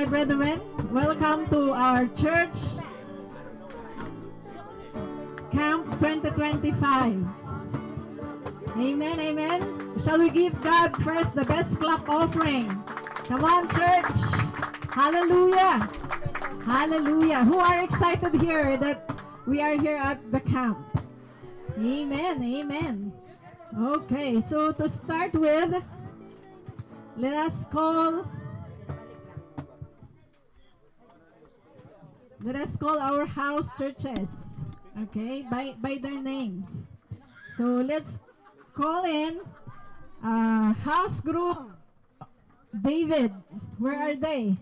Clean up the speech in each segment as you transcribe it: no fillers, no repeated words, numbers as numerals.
brethren. Welcome to our church Camp 2025. Amen, amen. Shall we give God first the best clap offering? Come on, church. Hallelujah. Hallelujah. Who are excited here that we are here at the camp? Amen, amen. Okay, so to start with, let us call our house churches, okay, by their names. So let's call in house group David. Where are they?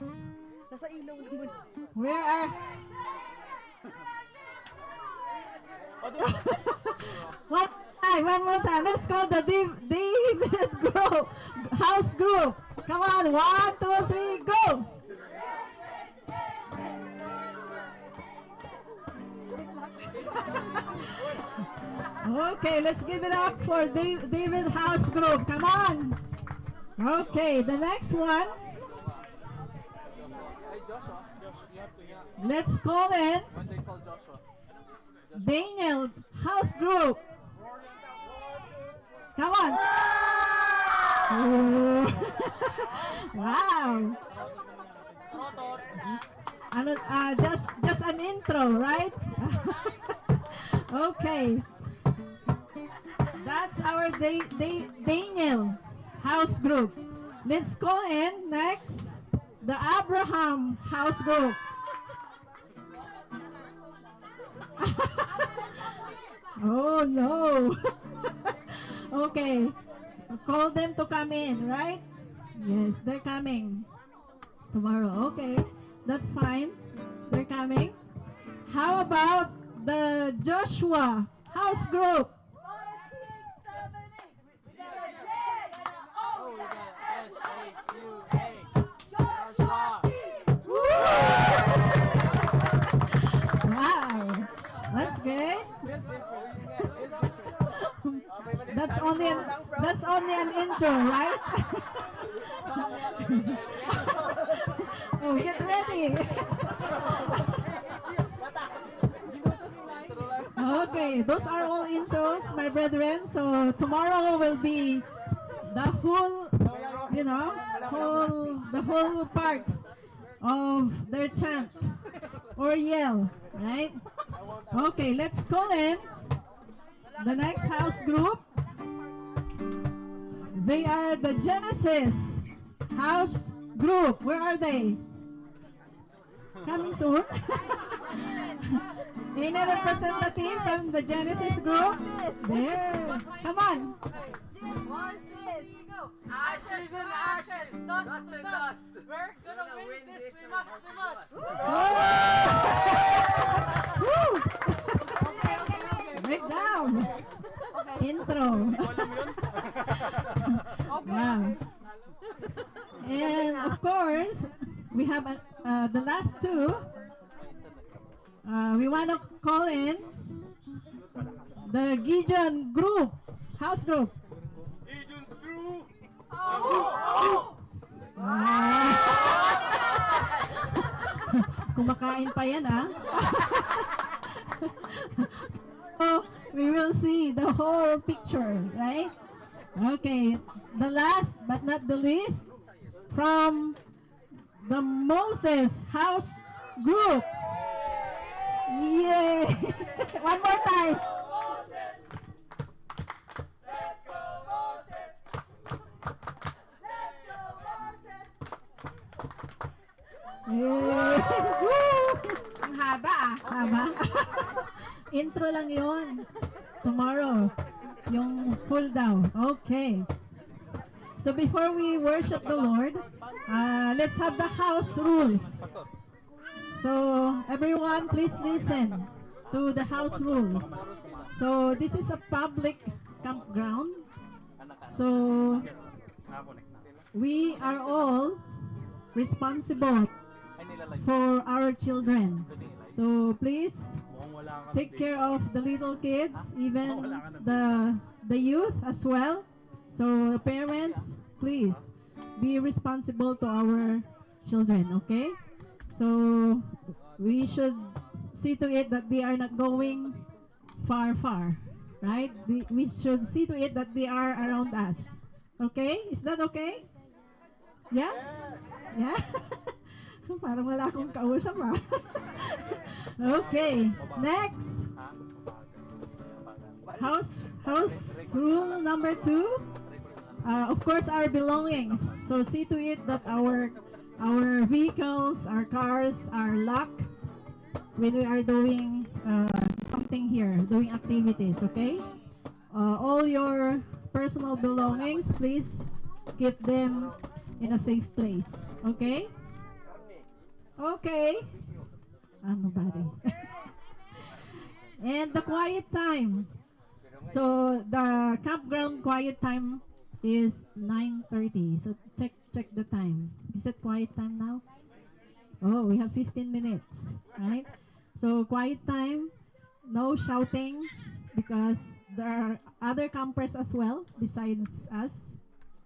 Nasa ilaw naman. Where are one more time. Let's call the David group house group. Come on, 1, 2, 3, go. Okay, let's give it up for David House Group. Come on. Okay, the next one. Let's call in Daniel House Group. Come on. Wow. Just an intro, right? Okay. That's our Daniel House Group. Let's call in next the Abraham House Group. Oh no. Okay. Call them to come in, right? Yes, they're coming tomorrow. Okay, that's fine. They're coming. How about the Joshua House Group? Wow, that's good. That's only an intro, right? Oh, get ready. Okay, those are all intros, my brethren. So tomorrow will be the whole, the whole part of their chant or yell, right? Okay, let's call in the next house group. They are the Genesis House Group. Where are they? Coming soon. Any representative from the Genesis Group? There. Come on. Ashes and ashes, dust and dust. We're gonna win this. We must. Woo! Break down. Intro. Wow. And of course, we have the last two. We want to call in the Gideon Group, House Group. Agents through. Kumakain pa yan, ah. So, we will see the whole picture, right? Okay, the last but not the least, from the Moses House Group. Yay! One more time. Yay! Ang haba ah. Haba? Intro lang yon. Tomorrow, yung cool down. Okay. So before we worship the Lord, let's have the house rules. So everyone, please listen to the house rules. So this is a public campground. So we are all responsible for our children. So please take care of the little kids, even the youth as well. So parents, please be responsible to our children, okay? So we should see to it that they are not going far, right? We should see to it that they are around us. Okay? Is that okay? Yeah? Yeah? Parang wala akong kausap ah. Okay, next. House rule number 2. Of course, our belongings. So see to it that our vehicles, our cars are locked when we are doing something here, doing activities, okay? All your personal belongings, please keep them in a safe place, okay? Okay. Nobody. And the quiet time. So the campground quiet time is 9:30. So check the time. Is it quiet time now? Oh, we have 15 minutes, right? So quiet time, no shouting because there are other campers as well besides us,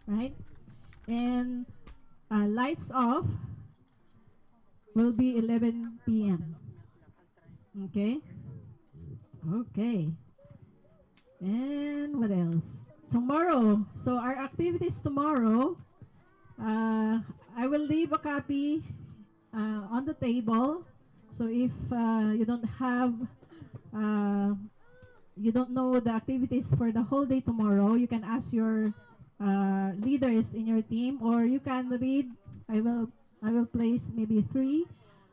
right? And lights off will be 11 p.m. Okay? Okay. And what else? Tomorrow. So our activities tomorrow, I will leave a copy on the table. So if you don't have, you don't know the activities for the whole day tomorrow, you can ask your leaders in your team, or you can read. I will place maybe 3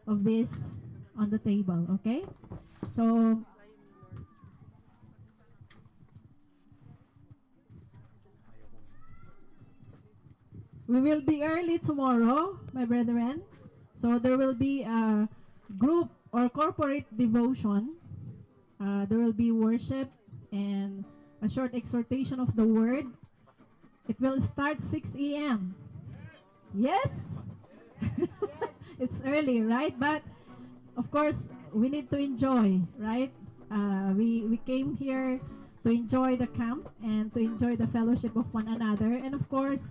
of this on the table. Okay. So we will be early tomorrow, my brethren. So there will be a group or corporate devotion. There will be worship and a short exhortation of the word. It will start 6 a.m. Yes? It's early, right? But of course, we need to enjoy, right? We came here to enjoy the camp and to enjoy the fellowship of one another. And of course,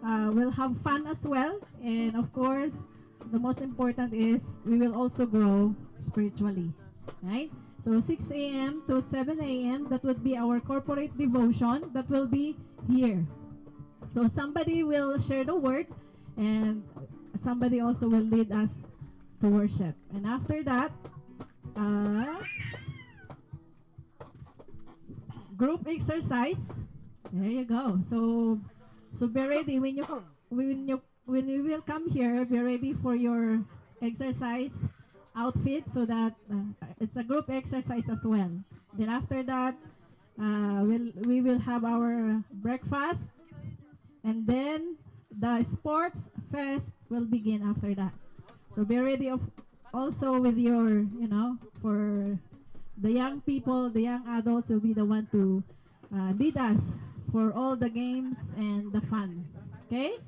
we'll have fun as well. And of course, the most important is we will also grow spiritually, right? So 6 a.m. to 7 a.m., that would be our corporate devotion. That will be here. So somebody will share the word and somebody also will lead us to worship. And after that, group exercise. There you go. So be ready when you will come here. Be ready for your exercise outfit so that it's a group exercise as well. Then after that, we will have our breakfast, and then the sports fest will begin after that. So be ready also with your, for the young people, the young adults will be the one to lead us for all the games and the fun. Okay?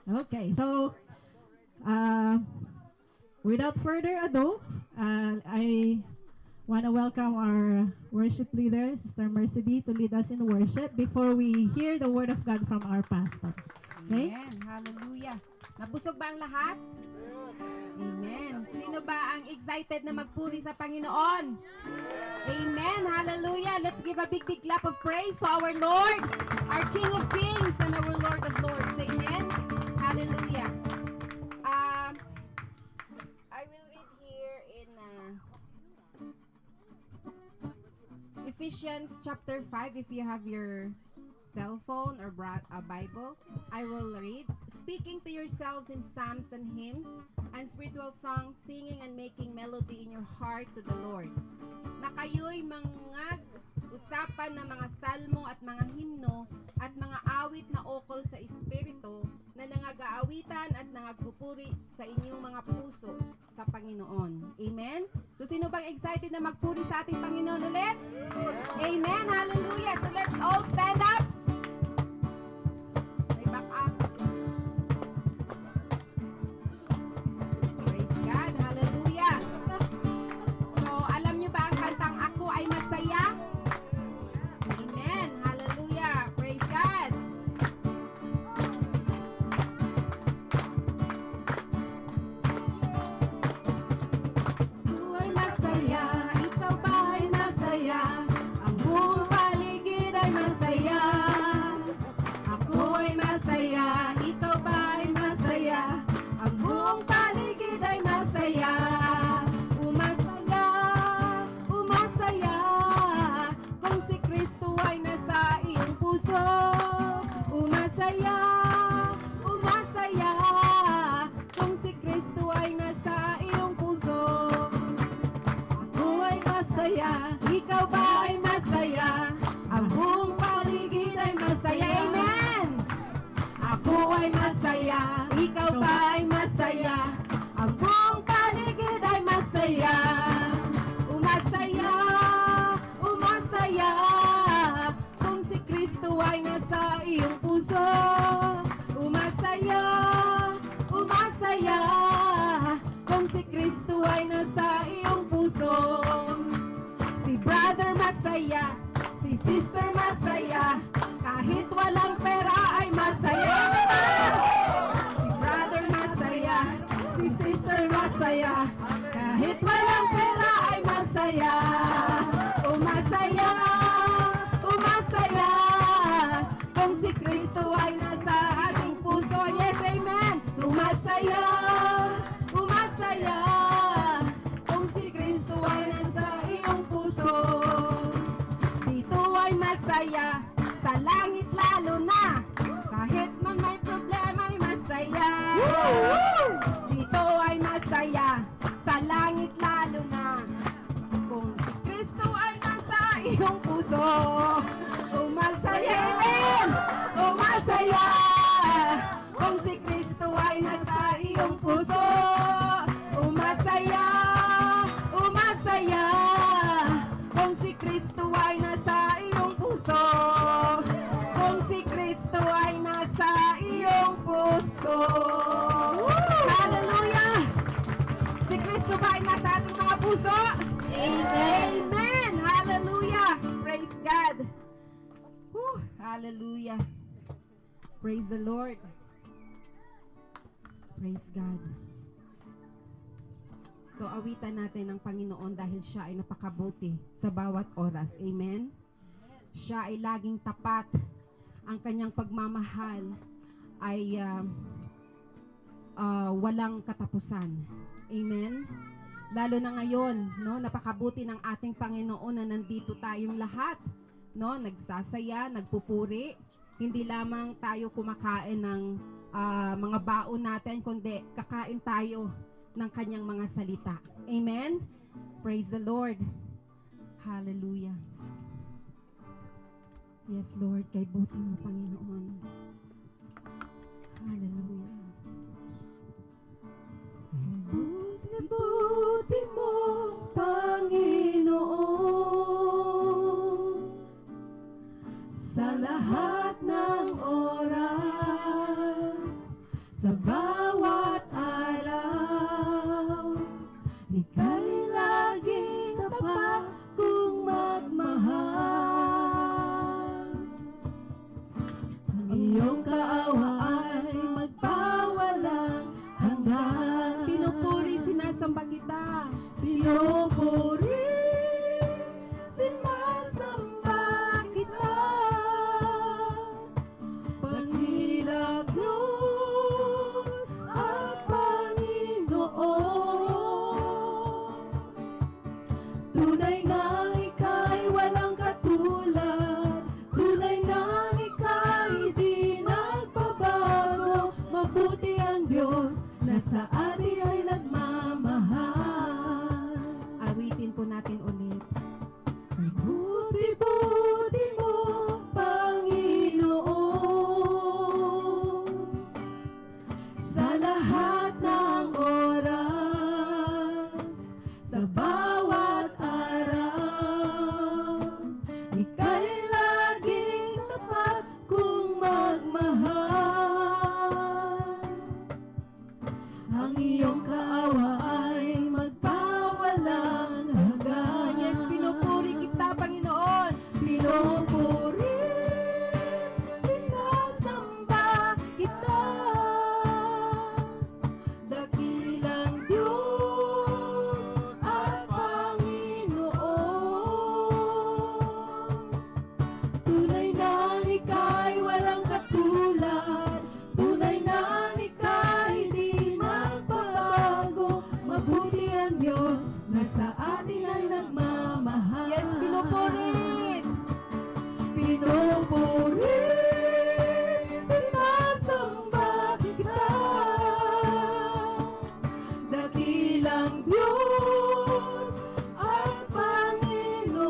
Okay, so without further ado, I want to welcome our worship leader, Sister Mercy B, to lead us in worship before we hear the word of God from our pastor. Okay? Amen. Hallelujah. Nabusog ba ang lahat? Amen. Sino ba ang excited na magpuri sa Panginoon? Amen. Hallelujah. Let's give a big clap of praise to our Lord, our King of Kings and our Lord of Lords. Amen. Hallelujah. I will read here in Ephesians chapter 5 if you have your cell phone or a Bible. I will read. Speaking to yourselves in psalms and hymns and spiritual songs, singing and making melody in your heart to the Lord. Na kayo'y usapan ng mga salmo at mga himno at mga awit na ukol sa Espiritu na nangagaawitan at nangagpupuri sa inyong mga puso sa Panginoon. Amen? So sino bang excited na magpuri sa ating Panginoon ulit? Amen! Hallelujah! So let's all stand up. May back up. Praise God! Hallelujah! So alam nyo ba ang kantang Ako Ay Masaya? Amen! Hallelujah! Praise God! Kristo ay nasa iyong puso. Ako ay masaya. Ikaw ba ay masaya? Ang buong paligid ay masaya. Amen! Ako ay masaya. Ikaw ba ay masaya? Ang buong paligid ay masaya. Umasaya, umasaya. Kung si Kristo ay nasa iyong puso. Umasaya, umasaya. Kung si Kristo ay nasa iyong puso. Si brother masaya, si sister masaya, kahit walang pera ay masaya. Si brother masaya, si sister masaya, kahit walang pera ay masaya. Umasaya, umasaya, kung si Kristo ay nasa ating puso. Yes, amen. Umasaya, umasaya, kung si Kristo ay nasa iyong puso. Dito ay masaya, sa langit lalo na, kahit man may problema ay masaya. Dito ay masaya, sa langit lalo na, kung si Kristo ay nasa iyong puso. Umasaya, amen! Umasaya, kung si Kristo ay nasa iyong puso. Umasaya, umasaya, kung si Kristo ay nasa iyong puso. Kung si Kristo ay nasa iyong puso. Hallelujah! Si Kristo ba ay nasa ating mga puso? Amen! Amen! Hallelujah! Praise God! Whew! Hallelujah! Praise the Lord! Praise God! So, awitan natin ang Panginoon dahil siya ay napakabuti sa bawat oras. Amen? Siya ay laging tapat. Ang kanyang pagmamahal ay walang katapusan. Amen? Lalo na ngayon, no, napakabuti ng ating Panginoon na nandito tayong lahat, no, nagsasaya, nagpupuri. Hindi lamang tayo kumakain ng mga baon natin, kundi kakain tayo ng kanyang mga salita. Amen? Praise the Lord. Hallelujah. Yes, Lord, kay buti mo, Panginoon. Hallelujah. Buti mo, Panginoon, sa lahat ng oras, sa bawat araw, ika'y laging tapat kung magmahal. Ang iyong kaawa ay magpawalang hanggan. Pinupuri, sinasamba kita. Pinupuri, sinasamba kita. Panghilag Diyos at Panginoon. Tunay na ika'y walang katulad. Tunay na ika'y di nagbabago. Mabuti ang Diyos na sa atin ay nagmamahal. Awitin po natin ulit. Buti-buti mo, Panginoon, sa lahat ng oras, sa bawat araw, ika'y laging tapat kung magmahal. Ang iyong kaawa ay magpawalang hanggan. Yes, pinupuri kita, Panginoon. Pinupuri, sinasamba kita. Dakilang Diyos at Panginoon. Tunay na ika'y walang katulad. Tunay na ika'y di magbabago. ang Diyos at Panginoon.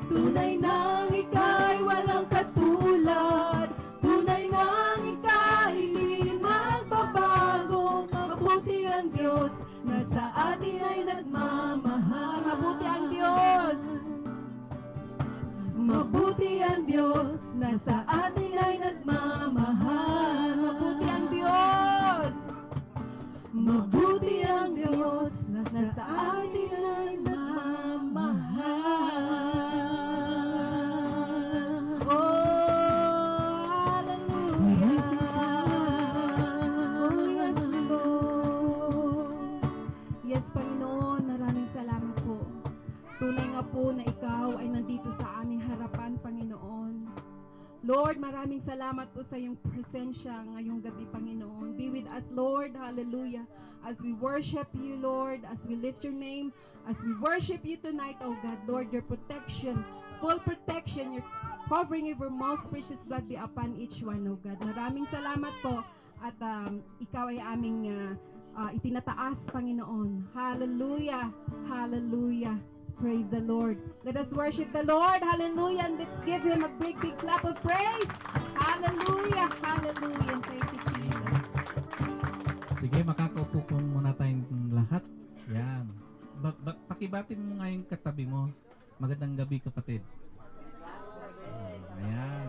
Tunay nang ika'y walang katulad, tunay nang ika'y di magbabago. Mabuti ang Diyos na sa atin ay nagmamahal. Mabuti ang Diyos. Mabuti ang Diyos na sa atin ay nagmamahal. Mabuti ang Diyos. Mabuti ang Diyos na sa atin ay nagmamahal. Oh, hallelujah. Oh, yes, Lord. Yes, Panginoon, maraming salamat po. Tunay nga po na ikaw ay nandito sa aming harapan, Panginoon. Lord, maraming salamat po sa iyong presensya ngayong gabi, Panginoon. Be with us, Lord. Hallelujah. As we worship you, Lord, as we lift your name, as we worship you tonight, oh God, Lord, your protection, full protection, your covering of your most precious blood be upon each one, oh God. Maraming salamat po at ikaw ay aming itinataas, Panginoon. Hallelujah. Hallelujah. Praise the Lord. Let us worship the Lord. Hallelujah. And let's give Him a big, big clap of praise. Hallelujah. Hallelujah. Thank you, Jesus. Sige, makakaupo po muna tayong lahat. Yan. Pakibatin mo nga yung katabi mo. Magandang gabi, kapatid. Ayan.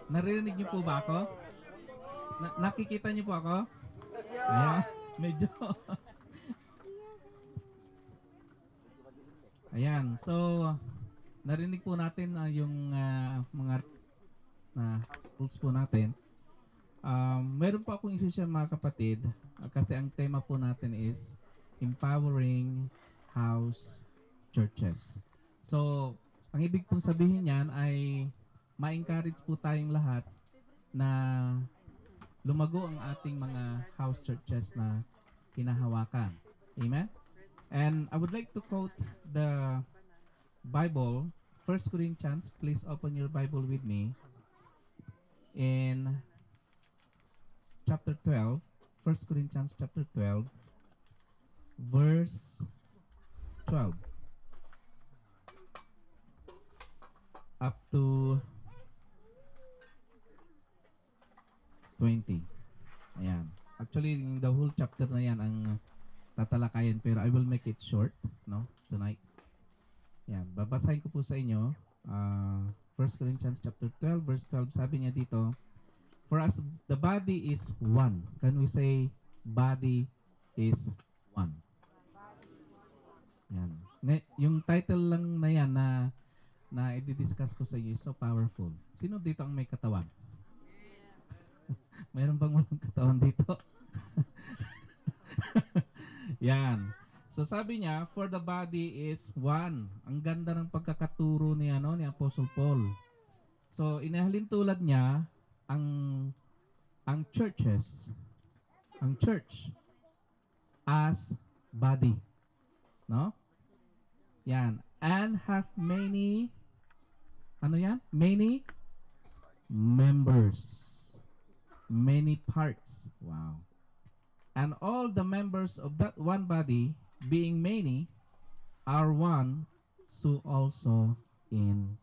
Naririnig niyo po ba ako? Nakikita niyo po ako? Ayan. Medyo. Ayan, so narinig po natin yung mga rules po natin. Meron po akong isi-share mga kapatid kasi ang tema po natin is empowering house churches. So, ang ibig pong sabihin niyan ay ma-encourage po tayong lahat na lumago ang ating mga house churches na hinahawakan. Amen? And I would like to quote the Bible, 1 Corinthians. Please open your Bible with me. In chapter 12, 1 Corinthians chapter 12, verse 12. Up to 20. Ayan. Actually, the whole chapter na yan ang tatalakayin, pero I will make it short, no, tonight. Yan, babasahin ko po sa inyo 1 Corinthians chapter 12 verse 12. Sabi niya dito, for us the body is one. Can we say body is one? Yan. Yung title lang na yan na i-discuss ko sa inyo is so powerful. Sino dito ang may katawan? Mayroon bang walang katawan dito? Yan. So sabi niya, for the body is one. Ang ganda ng pagkakaturo ni Apostle Paul. So inahalin tulad niya ang churches, ang church as body. No? Yan. And hath many many members. Many parts. Wow. And all the members of that one body, being many, are one, so also in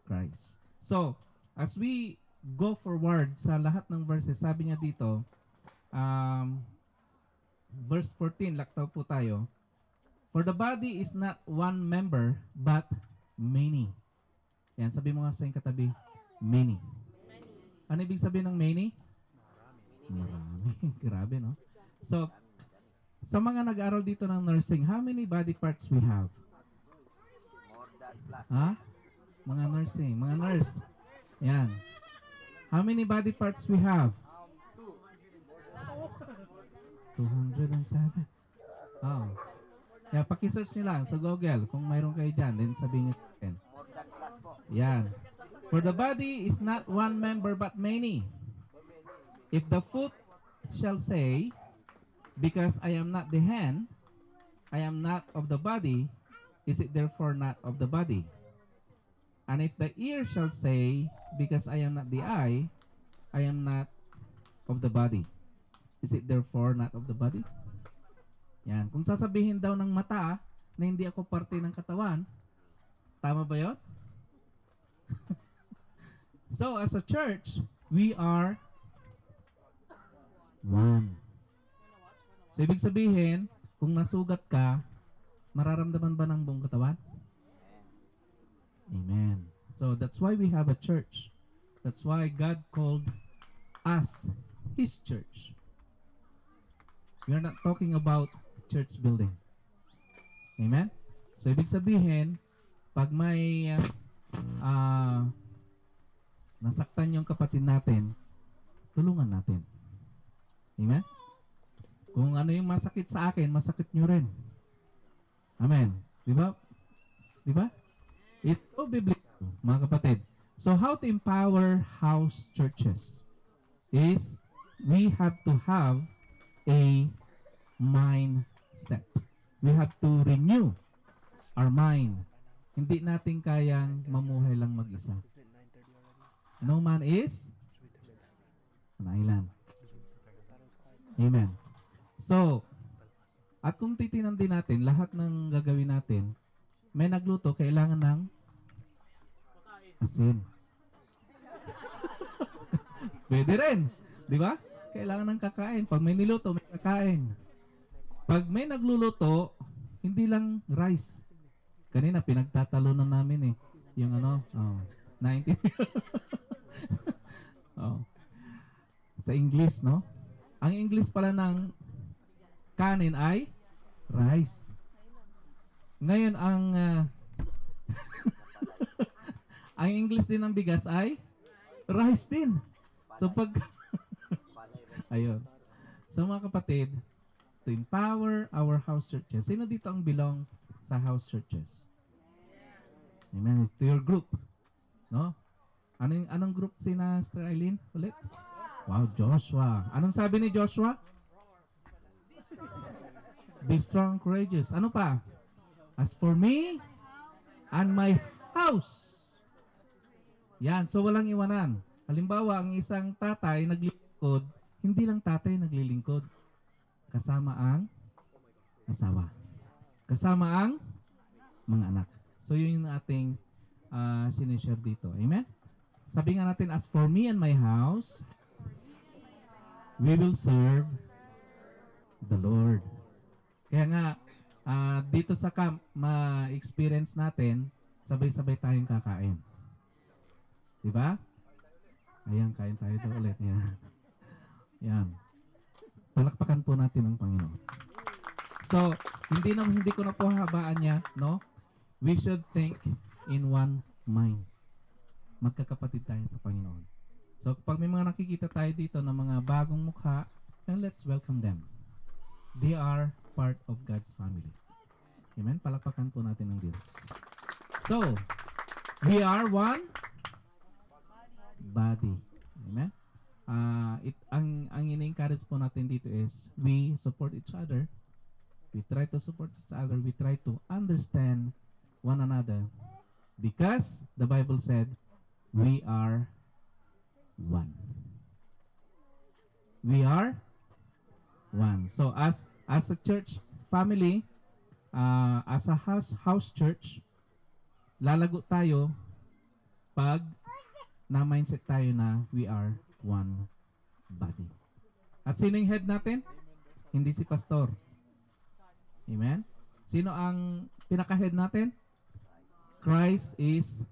Christ. So, as we go forward sa lahat ng verses, sabi niya dito, verse 14, laktaw po tayo. For the body is not one member, but many. Yan, sabi mo nga sa iyong katabi, many. Ano ibig sabihin ng many? Marami. Grabe, no? So, sa mga nag-aaral dito ng nursing, how many body parts we have? Ha? Mga nursing, mga nurse. Yan. How many body parts we have? 207. Oh. Kaya paki-search nyo lang sa Google kung mayroon kayo dyan, then sabihin nyo sa akin. Yan. For the body is not one member but many. If the foot shall say, because I am not the hand, I am not of the body, is it therefore not of the body? And if the ear shall say, because I am not the eye, I am not of the body. Is it therefore not of the body? Yan. Kung sasabihin daw ng mata na hindi ako parte ng katawan, tama ba yun? So, as a church, we are one. So, ibig sabihin, kung nasugat ka, mararamdaman ba ng buong katawan? Amen. So, that's why we have a church. That's why God called us His church. We are not talking about church building. Amen? So, ibig sabihin, pag may nasaktan yung kapatid natin, tulungan natin. Amen? Kung ano yung masakit sa akin, masakit nyo rin. Amen. Di ba? Di ba? Ito biblical, mga kapatid. So, how to empower house churches is we have to have a mindset. We have to renew our mind. Hindi natin kayang mamuhay lang mag-isa. No man is an island. Amen. So, at kung titinan din natin, lahat ng gagawin natin, may nagluto, kailangan ng asin. Pwede rin. Di ba? Kailangan ng kakain. Pag may niluto, may kakain. Pag may nagluluto, hindi lang rice. Kanina, pinagtatalunan namin yung 90. Sa English, no? Ang English pala ng kanin ay rice. Ngayon, ang English din ng bigas ay rice din. So, pag ayun. So, mga kapatid, to empower our house churches. Sino dito ang belong sa house churches? Amen. To your group. No? Anong group si na Sister Eileen ulit? Wow, Joshua. Anong sabi ni Joshua? Be strong, courageous. Ano pa? As for me and my house. Yan, so walang iwanan. Halimbawa, ang isang tatay naglilingkod, hindi lang tatay naglilingkod. Kasama ang asawa. Kasama ang mga anak. So yun yung ating sinishare dito. Amen? Sabi nga natin, as for me and my house, we will serve the Lord. Kaya nga, dito sa camp, ma-experience natin, sabay-sabay tayong kakain. Diba? Ayan, kain tayo ito ulit. Yan. Yan. Palakpakan po natin ang Panginoon. So, hindi ko na po habaan niya, no? We should think in one mind. Magkakapatid tayo sa Panginoon. So, pag may mga nakikita tayo dito ng mga bagong mukha, then let's welcome them. They are part of God's family. Amen? Palakpakan po natin ang Diyos. So, we are one body. Amen? Ang in-encourage po natin dito is we support each other. We try to support each other. We try to understand one another because the Bible said we are one. We are one. So as a church family, as a house church, lalago tayo pag na mindset tayo na we are one body. At sino yung head natin? Hindi si pastor. Amen? Sino ang pinaka-head natin? Christ is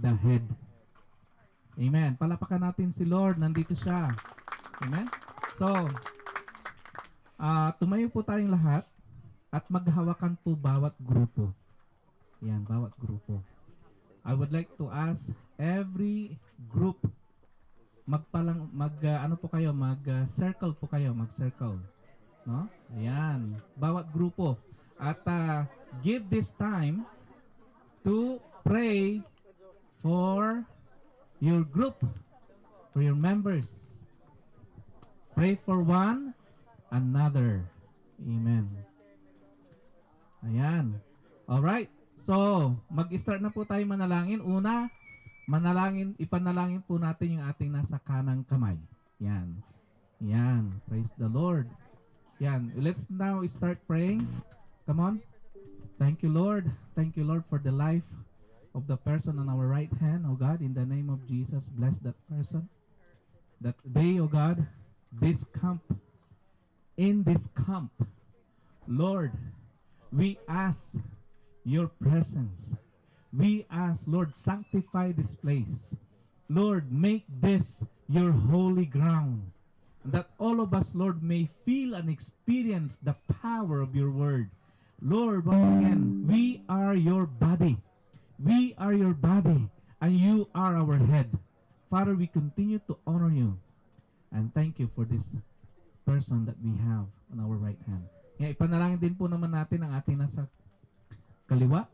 the head. Amen. Palapakan natin si Lord. Nandito siya. Amen? So, tumayo po tayong lahat at maghawakan po bawat grupo. Yan, bawat grupo. I would like to ask every group mag-circle po kayo, mag-circle. No? Ayan, bawat grupo. At give this time to pray for your group, for your members. Pray for one another. Amen. Ayan. Alright. So, mag-start na po tayo manalangin. Una, ipanalangin po natin yung ating nasa kanang kamay. Yan. Yan. Praise the Lord. Yan. Let's now start praying. Come on. Thank you, Lord. Thank you, Lord, for the life of the person on our right hand. Oh God, in the name of Jesus, bless that person. That they, oh God, in this camp, Lord, we ask your presence. We ask, Lord, sanctify this place. Lord, make this your holy ground. That all of us, Lord, may feel and experience the power of your word. Lord, once again, we are your body. We are your body, and you are our head. Father, we continue to honor you. And thank you for this person that we have on our right hand. Ngayon, ipanalangin din po naman natin ang ating nasa kaliwa.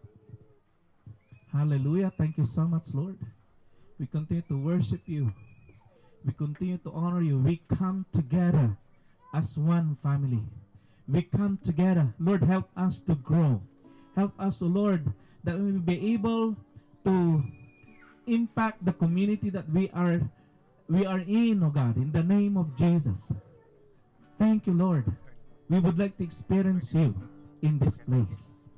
Hallelujah. Thank you so much, Lord. We continue to worship you. We continue to honor you. We come together as one family. We come together. Lord, help us to grow. Help us, O Lord, that we will be able to impact the community that we are in, O God, in the name of Jesus. Thank you, Lord. We would like to experience you in this place.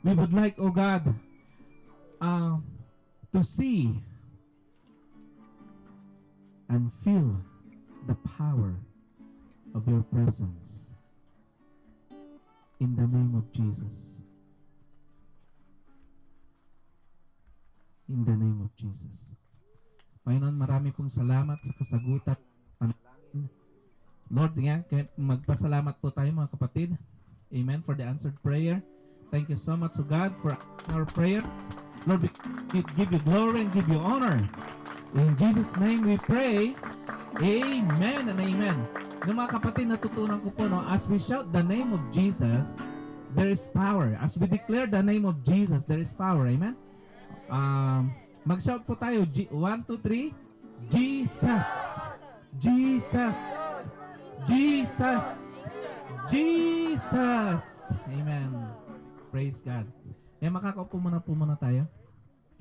We would like, O God, to see and feel the power of your presence in the name of Jesus. In the name of Jesus. Panginoon, marami pong salamat sa kasagutan panalangin. Lord, nga, magpasalamat po tayo mga kapatid. Amen, for the answered prayer. Thank you so much to God for our prayers. Lord, we give you glory and give you honor. In Jesus' name we pray. Amen and amen. Ng mga kapatid, natutunan ko po, no, as we shout the name of Jesus, there is power. As we declare the name of Jesus, there is power. Amen? Mag-shout po tayo. 1, 2, 3. Jesus. Jesus. Jesus. Jesus. Amen. Praise God. Kaya makakaupo muna tayo.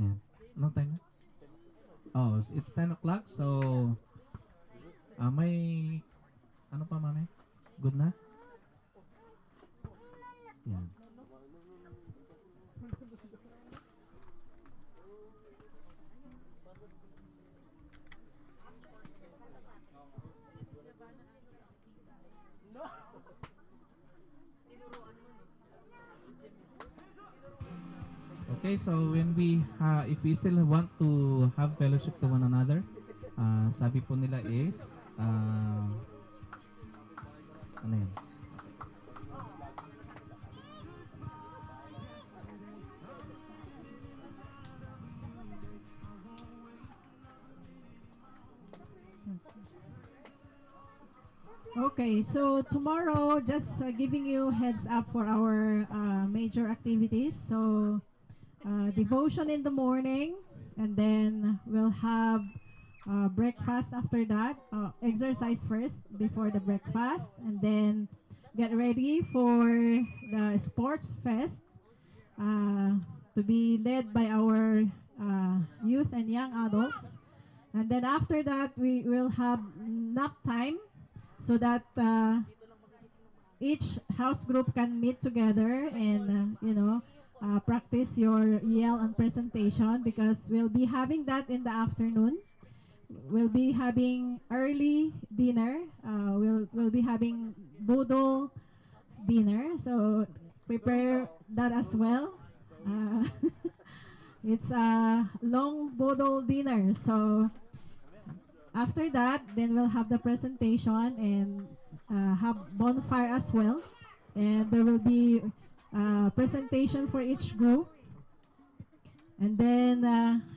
Ayan. Anong time na? Oh, it's 10 o'clock. So, may, ano pa mami? Good na? Yan. Okay, so when we if we still want to have fellowship to one another, sabi po nila is ano yun? Okay, so tomorrow, just giving you heads up for our major activities. So, devotion in the morning, and then we'll have breakfast after that. Exercise first before the breakfast, and then get ready for the sports fest to be led by our youth and young adults. And then after that, we will have nap time, so that each house group can meet together and practice your yell and presentation, because we'll be having that in the afternoon. We'll be having early dinner. We'll be having budol dinner, so prepare that as well. It's a long budol dinner, so after that, then we'll have the presentation and have bonfire as well. And there will be presentation for each group. And then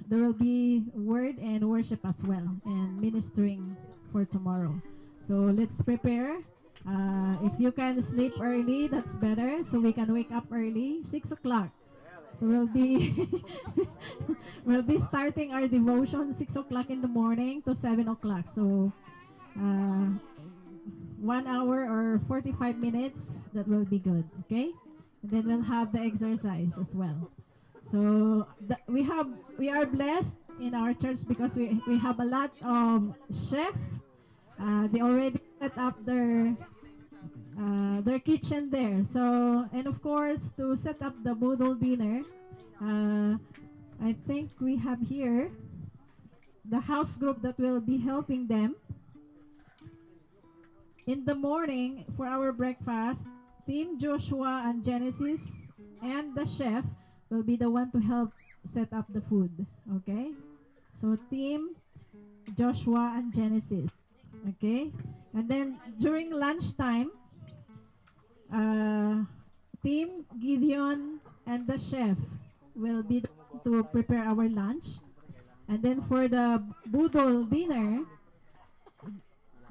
there will be word and worship as well, and ministering for tomorrow. So let's prepare. If you can sleep early, that's better, so we can wake up early, 6 o'clock. So we'll be we'll be starting our devotion 6 o'clock in the morning to 7 o'clock. So 1 hour or 45 minutes, that will be good. Okay, and then we'll have the exercise as well. So we are blessed in our church, because we have a lot of chef. They already set up their kitchen there. So, and of course, to set up the Budol dinner, I think we have here the house group that will be helping them. In the morning, for our breakfast, Team Joshua and Genesis and the chef will be the one to help set up the food. Okay? So, Team Joshua and Genesis. Okay? And then, during lunchtime, Team Gideon and the chef will be to prepare our lunch. And then for the Budol dinner,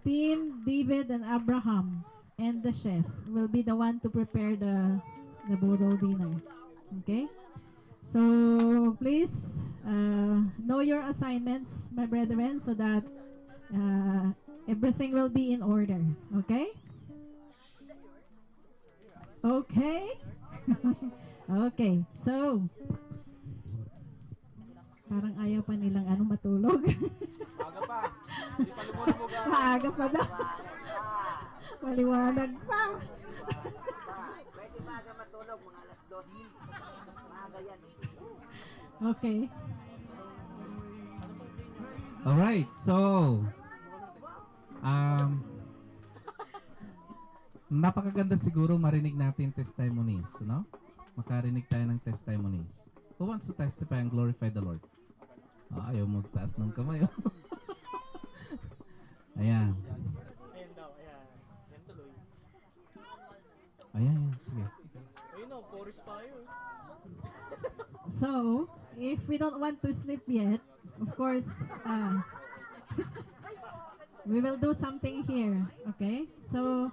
Team David and Abraham and the chef will be the one to prepare the Budol dinner. Okay? So please know your assignments, my brethren, so that everything will be in order. Okay? Okay? Okay. So, parang ayaw pa nilang matulog. Aga pa. Hindi pa lumulubog ang Maaga pa daw. Maliwanag pa. Pwede maaga matulog, mga alas 2. Maaga yan. Okay. Alright, so napakaganda siguro marinig natin testimonies, no? Makarinig tayo ng testimonies. Who wants to testify and glorify the Lord? Ayaw magtaas ng kamay. Oh. Ayan. Ayan daw, ayan. Yan tuloy. Ayan, sige. Ayun o, chorus pa yun. So, if we don't want to sleep yet, of course, we will do something here. Okay? So,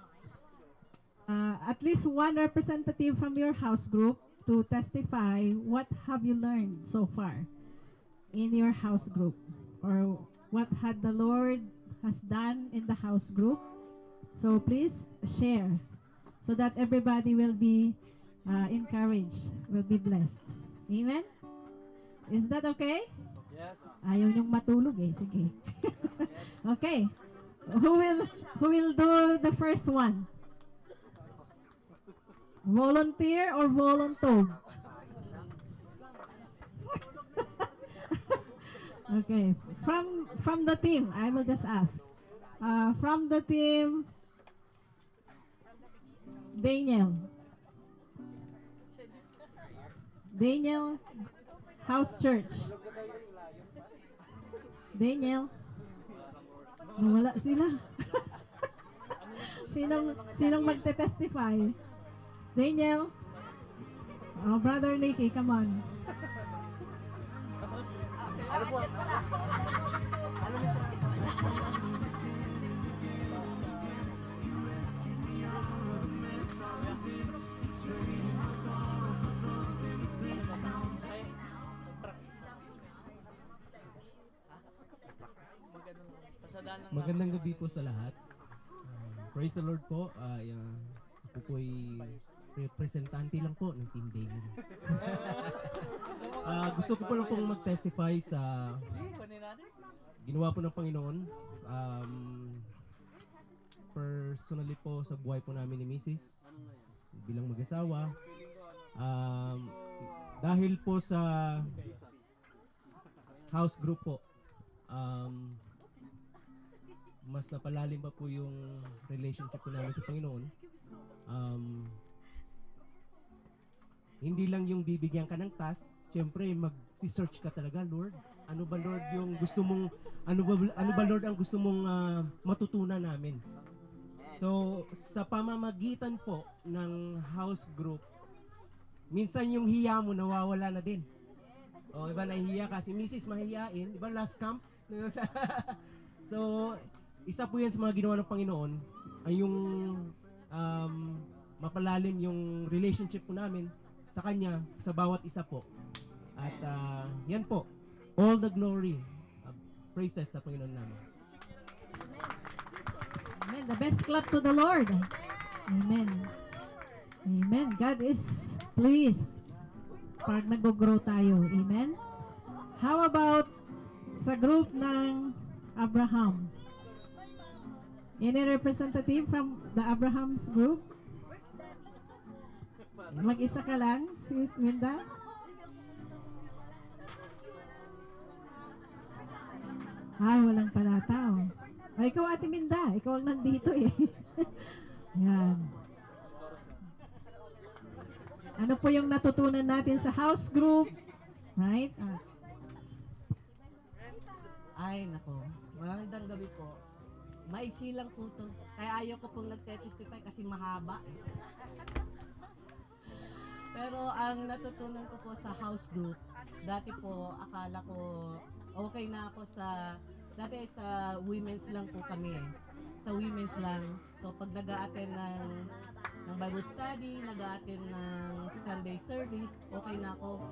at least one representative from your house group to testify what have you learned so far in your house group, or what had the Lord has done in the house group. So please share so that everybody will be encouraged, will be blessed. Amen? Is that okay? Yes. Ayaw niyong matulog eh. Sige. Okay. Who will do the first one? Volunteer or voluntog? Okay. From the team, I will just ask. From the team, Daniel. Daniel, House Church. Daniel. Nawala sila. sinong magte-testify? Daniel. Oh, Brother Nicky, come on. Magandang gabi po sa lahat. Praise the Lord po. Ako po'y representante lang po ng Team David. Gusto ko po lang pong mag-testify sa ginawa po ng Panginoon. Personally po sa buhay po namin ni Mrs. bilang mag-asawa. Dahil po sa house group po, mas napalalim pa po yung relationship po namin sa Panginoon. Hindi lang yung bibigyan ka ng task, syempre mag-search ka talaga, Lord. Ano ba Lord yung gusto mong ano ba Lord ang gusto mong matutunan namin? So sa pamamagitan po ng house group, minsan yung hiya mo nawawala na din. O iba nahihiya kasi Mrs. mahihiyain, di ba last camp? So isa po yan sa mga ginawa ng Panginoon ay yung mapalalim yung relationship po namin sa Kanya, sa bawat isa po. At yan po, all the glory, praises sa Panginoon namin. Amen. The best clap to the Lord. Amen. Amen. God is pleased pag nag-grow tayo. Amen. How about sa group ng Abraham? Any representative from the Abrahams group? Mag-isa ka lang, Sis Minda? Walang palataw. Ikaw, Ate Minda. Ikaw ang nandito eh. Yan. Ano po yung natutunan natin sa house group? Right? Ay, nako. Magandang gabi po. Maiksi lang po to. Kaya ayaw ko pong nagte-testify kasi mahaba. Pero ang natutunan ko po sa house group, dati po akala ko okay na ako dati sa women's lang po kami eh. Sa women's lang. So pag nag-a-attend ng Bible study, nag-a-attend ng Sunday service, okay na ako.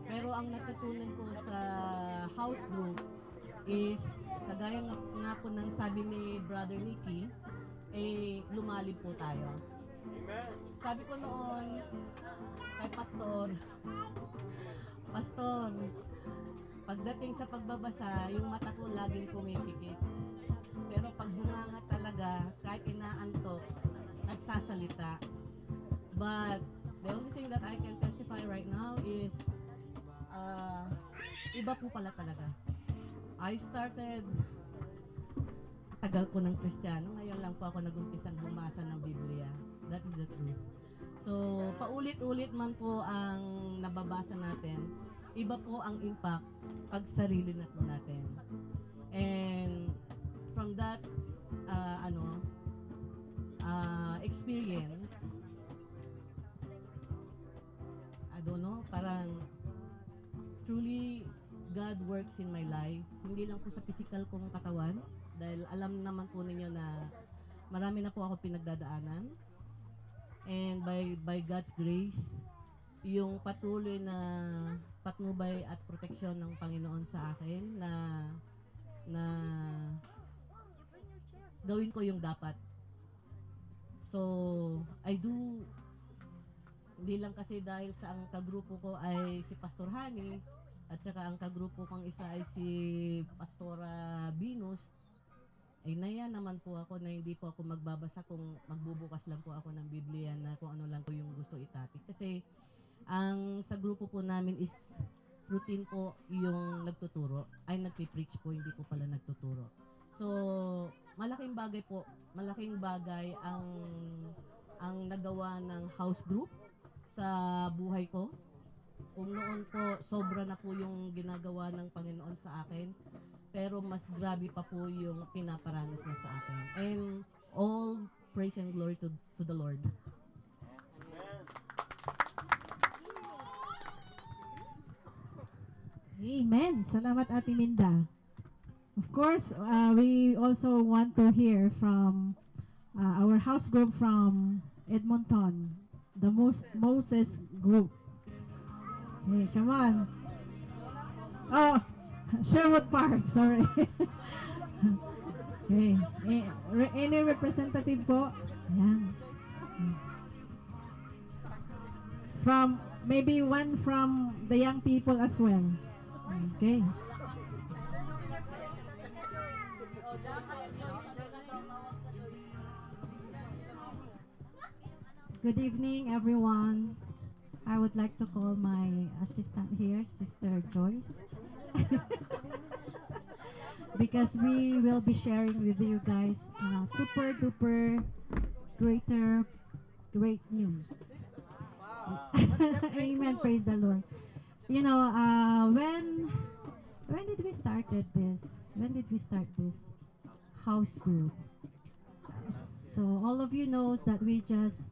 Pero ang natutunan ko sa house group is, kagaya nga po ng sabi ni Brother Nicky, lumalim po tayo. Sabi ko noon kay Pastor, pagdating sa pagbabasa, yung mata ko laging pumipikit. Pero pag bunganga talaga, kahit inaantok, nagsasalita. But the only thing that I can testify right now is, iba po pala talaga. I started, tagal ko ng Kristiyano, ngayon lang po ako nag-umpisang bumasa ng Biblia. That is the truth. So, paulit-ulit man po ang nababasa natin, iba po ang impact pag sarili na po natin. And from that experience, I don't know, parang truly God works in my life. Hindi lang po sa physical kong katawan, dahil alam naman po ninyo na marami na po ako pinagdadaanan. And by God's grace, yung patuloy na patnubay at proteksyon ng Panginoon sa akin na gawin ko yung dapat. So, I do, hindi lang kasi dahil sa ang kagrupo ko ay si Pastor Hani, at saka ang kagrupo kong isa ay si Pastora Venus, ay naya naman po ako na hindi po ako magbabasa kung magbubukas lang po ako ng Biblia na kung ano lang po yung gusto itapik. Kasi ang sa grupo po namin is routine po yung nagtuturo, ay nagpipreach po, hindi po pala nagtuturo. So, malaking bagay ang nagawa ng house group sa buhay ko. Kung noon po, sobra na po yung ginagawa ng Panginoon sa akin, pero mas grabe pa po yung pinaparanas niya sa akin. And all praise and glory to the Lord. Amen. Salamat, Ate Minda. Of course, we also want to hear from our house group from Edmonton, the Moses group. Hey, come on. Oh, Sherwood Park, sorry. Okay. Any representative po? Ayan. From, maybe one from the young people as well. Okay. Good evening, everyone. I would like to call my assistant here, Sister Joyce, because we will be sharing with you guys super duper great news. Amen. Praise the Lord. You know, when did we started this? When did we start this house group? So all of you knows that we just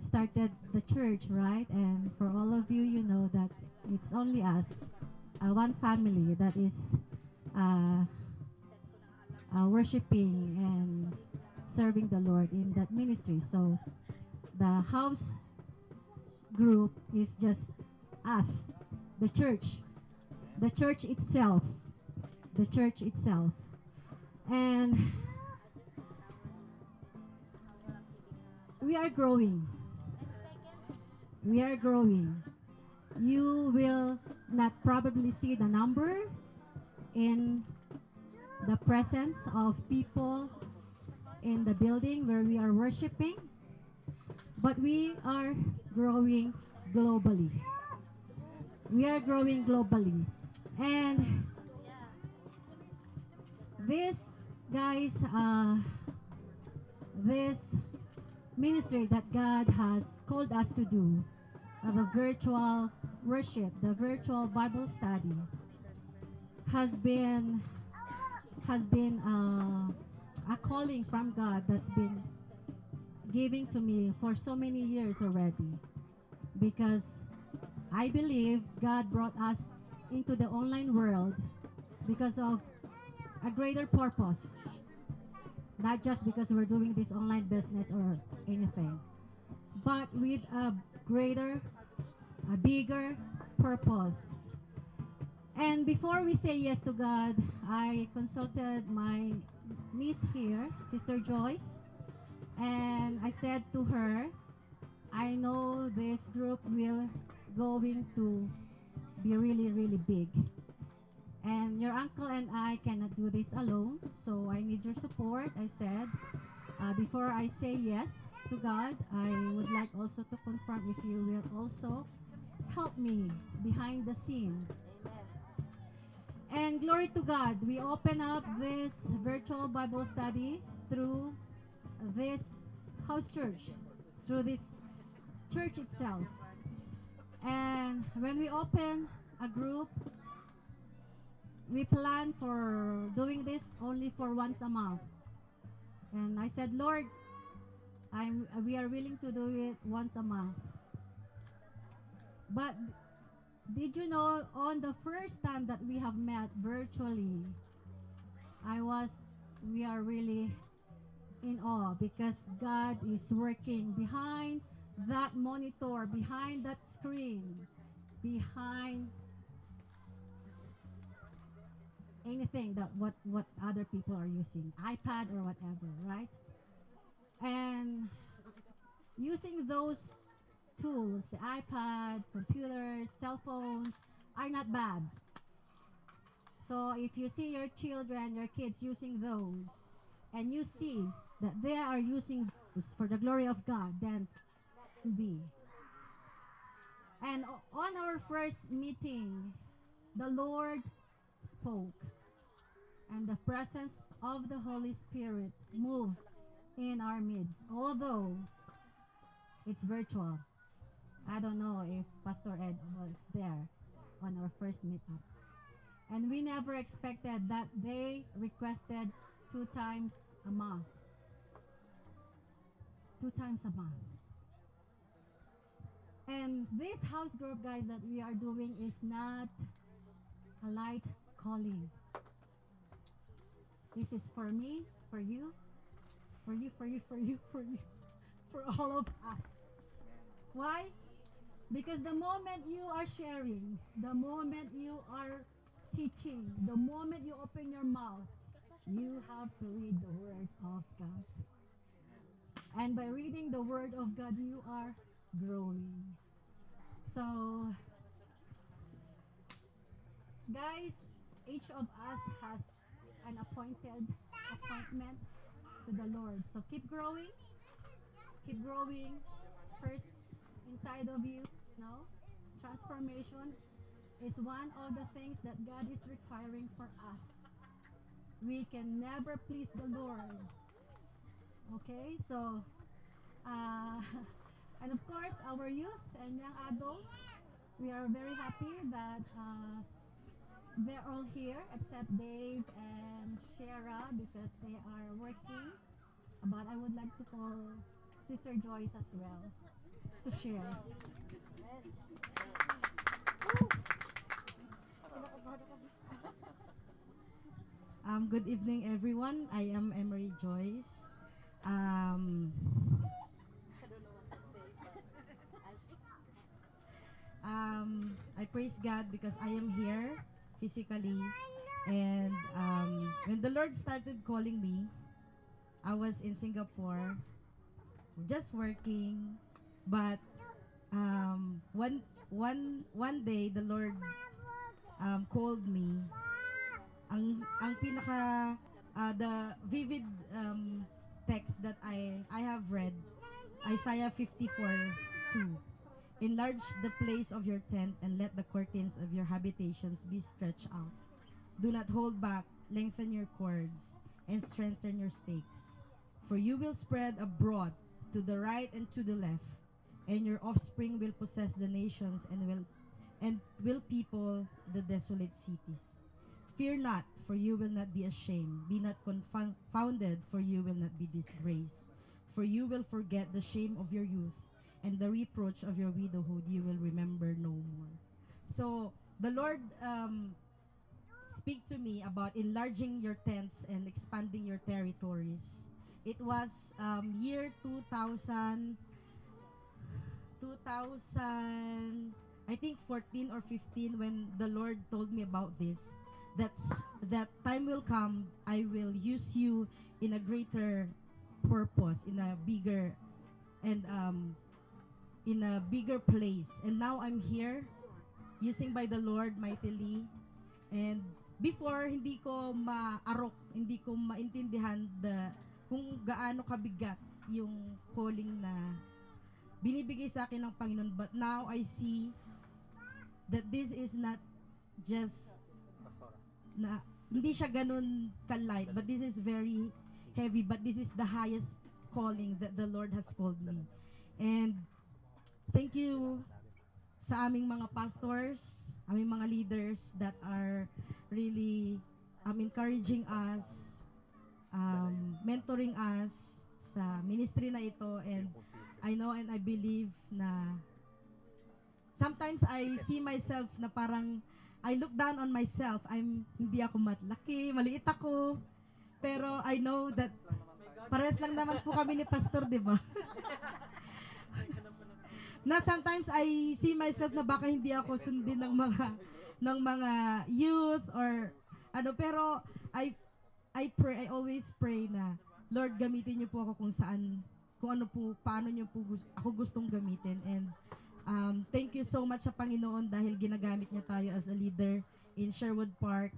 started the church, right? And for all of you, you know that it's only us, one family that is worshiping and serving the Lord in that ministry. So the house group is just us, the church itself, and we are growing. You will not probably see the number in the presence of people in the building where we are worshiping, but we are growing globally. We are growing globally. And this, guys, this ministry that God has called us to do, the virtual worship, the virtual Bible study, has been a calling from God that's been giving to me for so many years already, because I believe God brought us into the online world because of a greater purpose, not just because we're doing this online business or anything, but with a greater, a bigger purpose. And before we say yes to God, I consulted my niece here, Sister Joyce, and I said to her, I know this group will going to be really, really big. And your uncle and I cannot do this alone, so I need your support. I said, before I say yes to God, I would like also to confirm if you will also help me behind the scene. And glory to God, we open up this virtual Bible study through this house church, through this church itself. And when we open a group, we plan for doing this only for once a month. And I said, Lord, we are willing to do it once a month. But did you know, on the first time that we have met virtually, we are really in awe because God is working behind that monitor, behind that screen, behind anything that what other people are using, iPad or whatever, right? And using those tools, the iPad, computers, cell phones, are not bad. So if you see your children, your kids using those, and you see that they are using those for the glory of God, then be. And on our first meeting, the Lord spoke, and the presence of the Holy Spirit moved in our midst. Although it's virtual, I don't know if Pastor Ed was there on our first meetup. And we never expected that they requested 2 times a month. 2 times a month. And this house group, guys, that we are doing is not a light calling. This is for me, for you, for you, for you, for you, for you, for all of us. Why? Because the moment you are sharing, the moment you are teaching, the moment you open your mouth, you have to read the Word of God. And by reading the Word of God, you are growing. So, guys, each of us has an appointment to the Lord. So keep growing first inside of you. Transformation is one of the things that God is requiring for us. We can never please the Lord. Okay, so and of course our youth and young adults, we are very happy that they're all here except Dave and Shara because they are working. But I would like to call Sister Joyce as well to share. Good evening, everyone. I am Emery Joyce. I praise God because I am here physically. And when the Lord started calling me, I was in Singapore, just working. But one day, the Lord called me. Ang pinaka the vivid text that I have read, Isaiah 54:2. Enlarge the place of your tent and let the curtains of your habitations be stretched out. Do not hold back, lengthen your cords, and strengthen your stakes. For you will spread abroad to the right and to the left, and your offspring will possess the nations and will people the desolate cities. Fear not, for you will not be ashamed. Be not confounded, for you will not be disgraced. For you will forget the shame of your youth, and the reproach of your widowhood you will remember no more. So the Lord speak to me about enlarging your tents and expanding your territories. It was year 2000, I think 14 or 15 when the Lord told me about this. That time will come, I will use you in a greater purpose, in a bigger and in a bigger place. And now I'm here, using by the Lord mightily. And before, hindi ko maarok, hindi ko maintindihan kung gaano kabigat yung calling na binibigay sa akin ng Panginoon. But now I see that this is not just na hindi siya ganun ka-light, but this is very heavy, but this is the highest calling that the Lord has called me. And thank you sa aming mga pastors, aming mga leaders that are really encouraging us, mentoring us sa ministry na ito. And I know and I believe na sometimes I see myself na parang I look down on myself. Hindi ako matlaki, maliit ako. Pero I know that pares lang naman po kami ni Pastor, di ba? Na sometimes I see myself na baka hindi ako sundin ng mga youth or ano, pero I always pray na Lord, gamitin niyo po ako kung ano po, paano niyo po ako gustong gamitin. And thank you so much sa Panginoon dahil ginagamit niya tayo as a leader in Sherwood Park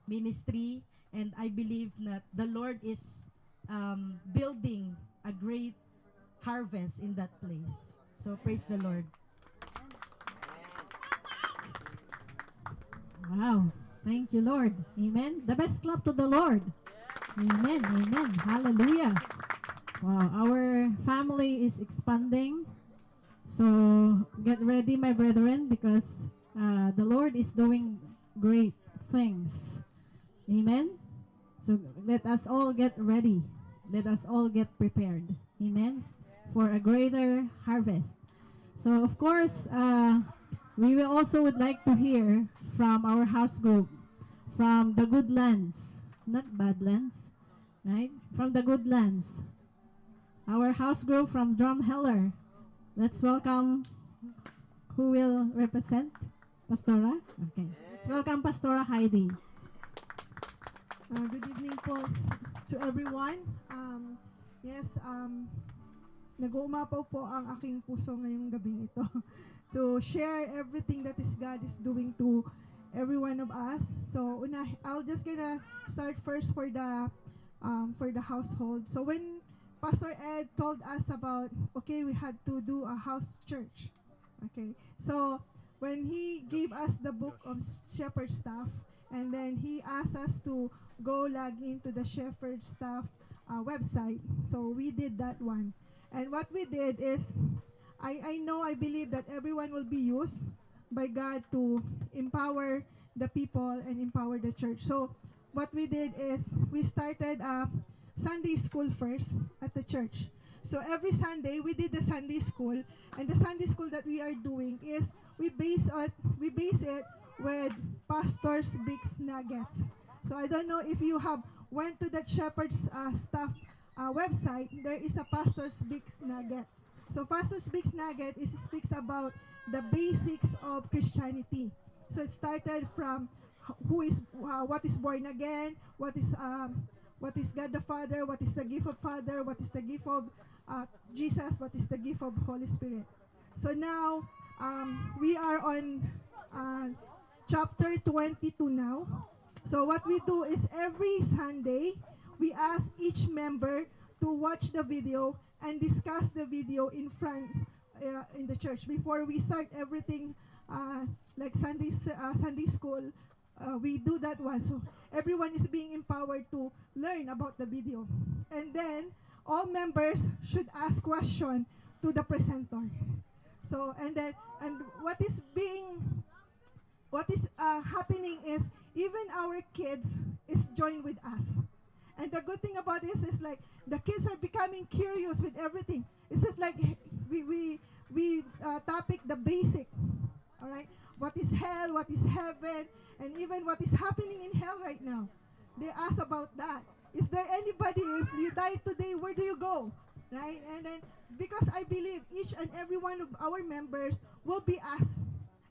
Ministry. And I believe that the Lord is building a great harvest in that place. So praise the Lord. Wow. Thank you, Lord. Amen. The best clap to the Lord. Amen. Amen. Hallelujah. Wow. Our family is expanding. So get ready, my brethren, because the Lord is doing great things. Amen. So let us all get ready. Let us all get prepared. Amen. For a greater harvest. So of course, we will also would like to hear from our house group, from the good lands, not badlands, right? From the good lands. Our house group from Drumheller. Let's welcome, who will represent? Pastora? Okay. Let's welcome Pastora Heidi. Good evening po to everyone. Nag-uumapaw po ang aking puso ngayong gabing ito to share everything that God is doing to every one of us. So I'll just gonna start first for the household. So when Pastor Ed told us about, okay, we had to do a house church. Okay, so when he gave us the book of Shepherd Staff, and then he asked us to go log into the Shepherd Staff website. So we did that one. And what we did is, I believe that everyone will be used by God to empower the people and empower the church. So what we did is, we started Sunday school first at the church. So every Sunday, we did the Sunday school, and the Sunday school that we are doing is, we base it with Pastor's Big Nuggets. So I don't know if you have went to the Shepherd's Staff website. There is a Pastor's Big Nugget. So Pastor's Big Nugget speaks about the basics of Christianity. So it started from what is born again, what is God the Father, what is the gift of Father, what is the gift of Jesus, what is the gift of Holy Spirit. So now we are on chapter 22 now. So what we do is, every Sunday we ask each member to watch the video and discuss the video in front in the church before we start everything, like Sunday school. We do that one, so everyone is being empowered to learn about the video. And then all members should ask question to the presenter. So and what is happening is even our kids is joined with us. And the good thing about this is like the kids are becoming curious with everything. It's just like we topic the basic, all right? What is hell? What is heaven? And even what is happening in hell right now. They ask about that. Is there anybody, if you die today, where do you go? Right? And then, because I believe each and every one of our members will be asked,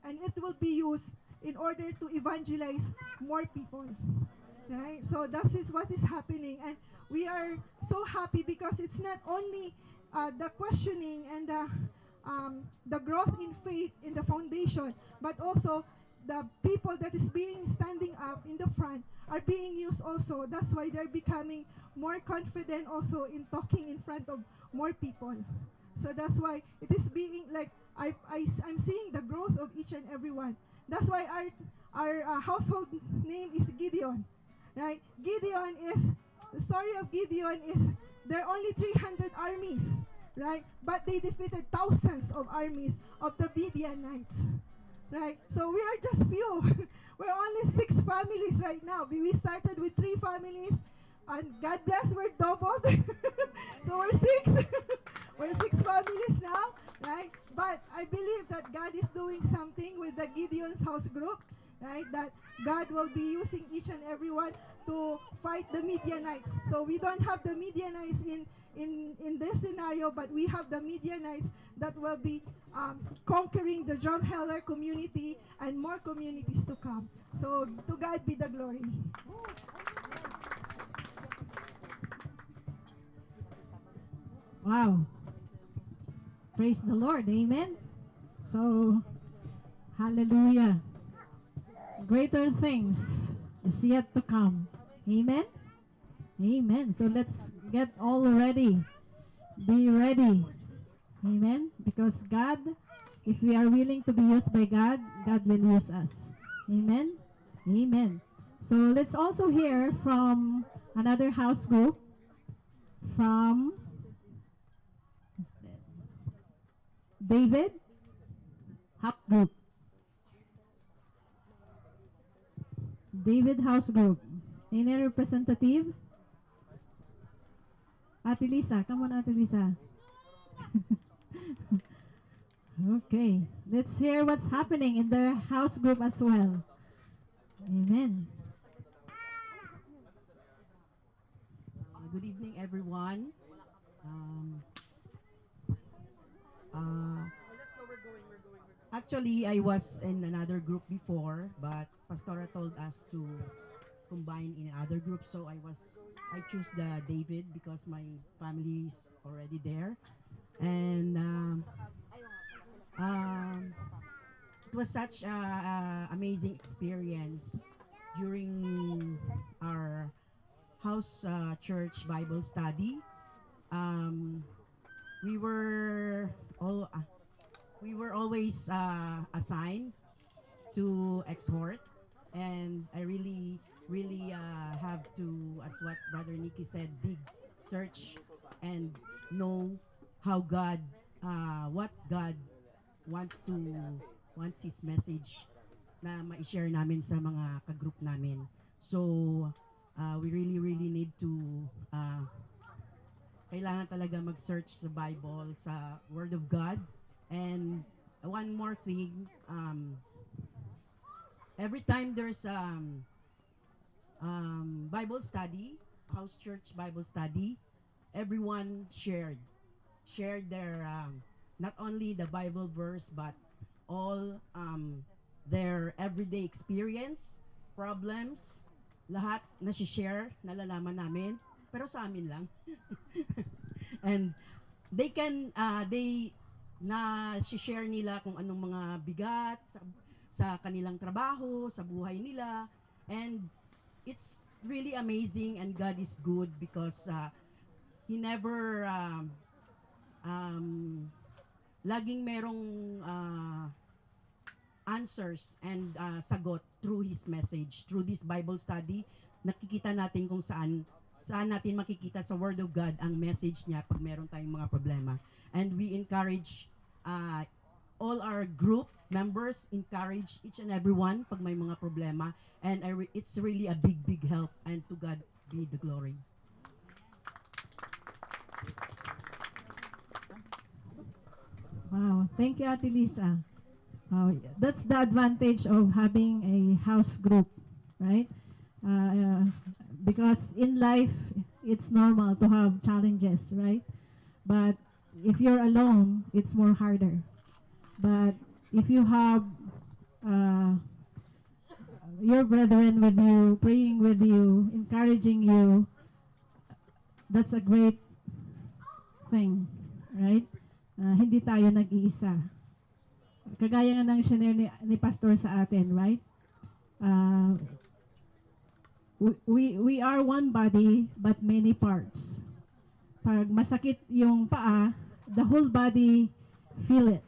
and it will be used in order to evangelize more people. Right? So that is what is happening. And we are so happy because it's not only the questioning and the growth in faith in the foundation, but also the people that is being standing up in the front are being used also. That's why they're becoming more confident also in talking in front of more people. So that's why it is being like I'm seeing the growth of each and every one. That's why our household name is Gideon, right? Gideon is the story of Gideon is there are only 300 armies, right? But they defeated thousands of armies of the Midianites. Right, so we are just few. We're only 6 families right now. We started with 3 families, and God bless, we're doubled. So we're 6. We're 6 families now, right? But I believe that God is doing something with the Gideon's house group, right? That God will be using each and every one to fight the Midianites. So we don't have the Midianites in this scenario, but we have the Midianites that will be conquering the Drumheller community and more communities to come. So to God be the glory. Wow. Praise the Lord. Amen. So, hallelujah. Greater things is yet to come. Amen. Amen. So let's get all ready. Be ready. Amen. Because God, if we are willing to be used by God, God will use us. Amen. Amen. So let's also hear from another house group from David House Group. David House Group. Any representative? Ate Lisa, come on, Ate Lisa. Okay, let's hear what's happening in their house group as well. Amen. Good evening, everyone. Actually, I was in another group before, but Pastora told us to combine in other groups, so I choose the David because my family is already there, and it was such a amazing experience during our house church Bible study. We were always assigned to exhort, and I really have to, as what Brother Nicky said, dig, search, and know how God, what God wants His message na ma-share namin sa mga ka-group namin. So, we really need to, kailangan talaga mag-search sa Bible, sa Word of God. And one more thing, every time there's Bible study, house church Bible study, everyone shared their not only the Bible verse but all their everyday experience, problems, lahat na share, nalalaman namin, pero sa amin lang. And they share nila kung anong mga bigat sa kanilang trabaho, sa buhay nila, and it's really amazing, and God is good because He never laging merong answers and sagot through his message. Through this Bible study, nakikita natin kung saan natin makikita sa Word of God ang message niya pag meron tayong mga problema. And we encourage all our group members, encourage each and every one pag may mga problema. And it's really a big, big help. And to God be the glory. Wow, thank you, Ate Lisa. Wow, that's the advantage of having a house group, right? Because in life, it's normal to have challenges, right? But if you're alone, it's more harder. But if you have your brethren with you, praying with you, encouraging you, that's a great thing, right? Hindi tayo nag-iisa. Kagaya nga ng shinare ni Pastor sa atin, right? We are one body but many parts. Pag masakit yung paa, the whole body feel it.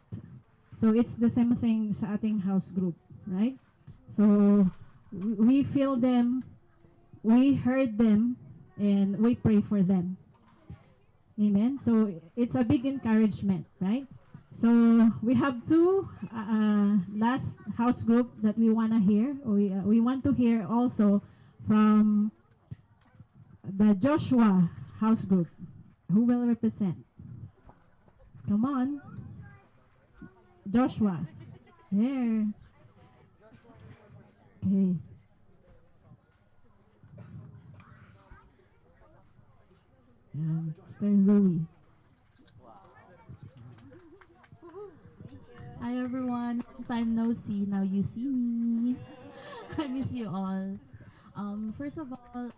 So it's the same thing sa ating house group, right? So we feel them, we heard them, and we pray for them. Amen. So it's a big encouragement, right? So we have two last house group that we want to hear. We want to hear also from the Joshua house group. Who will represent? Come on. Joshua. There. Okay. And Sister Zoe. Hi everyone, long time no see, now you see me. I miss you all. First of all,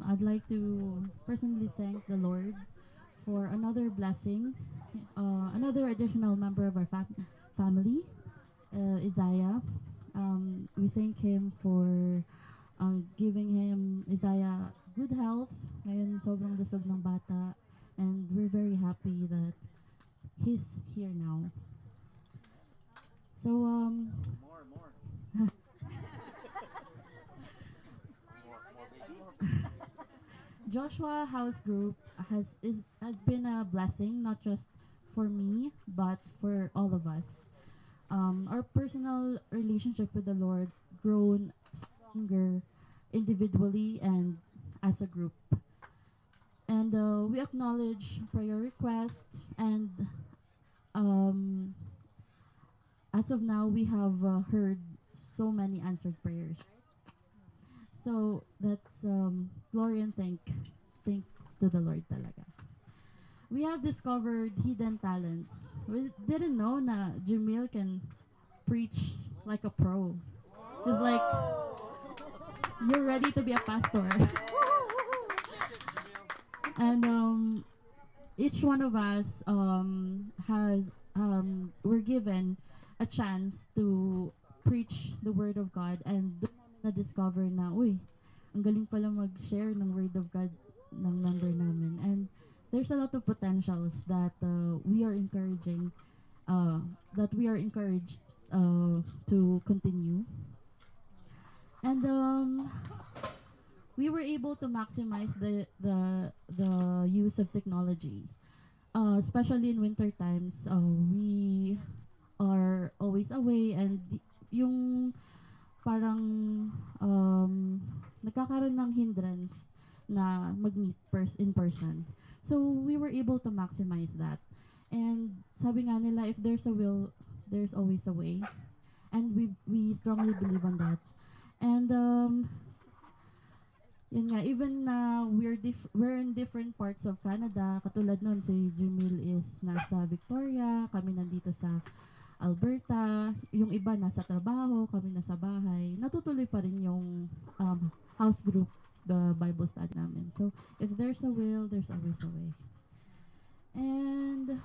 I'd like to personally thank the Lord for another blessing, another additional member of our family, Isaiah. We thank him for giving him, Isaiah, good health. Ngayon sobrang lusog ng bata, and we're very happy that he's here now. So More. Joshua House Group has been a blessing, not just for me but for all of us. Our personal relationship with the Lord grown stronger individually and as a group. And we acknowledge prayer requests, and as of now, we have heard so many answered prayers. So that's glory and thanks to the Lord talaga. We have discovered hidden talents. We didn't know na Jamil can preach like a pro. It's like, you're ready to be a pastor. And each one of us we're given a chance to preach the word of God, and doon namin na-discover na, uy, ang galing pala mag-share ng word of God ng member namin. And there's a lot of potentials that we are encouraged to continue. And we were able to maximize the use of technology, especially in winter times. We are always away, and yung parang nagkakaroon ng hindrance na mag-meet in person. So we were able to maximize that. And sabi nga nila, if there's a will, there's always a way. And we strongly believe on that. And yun nga, even we're in different parts of Canada. Katulad nun, si Jamil is nasa Victoria, kami nandito sa Alberta, yung iba nasa trabaho, kami nasa bahay. Natutuloy pa rin yung house group, the Bible study namin. So, if there's a will, there's always a way. And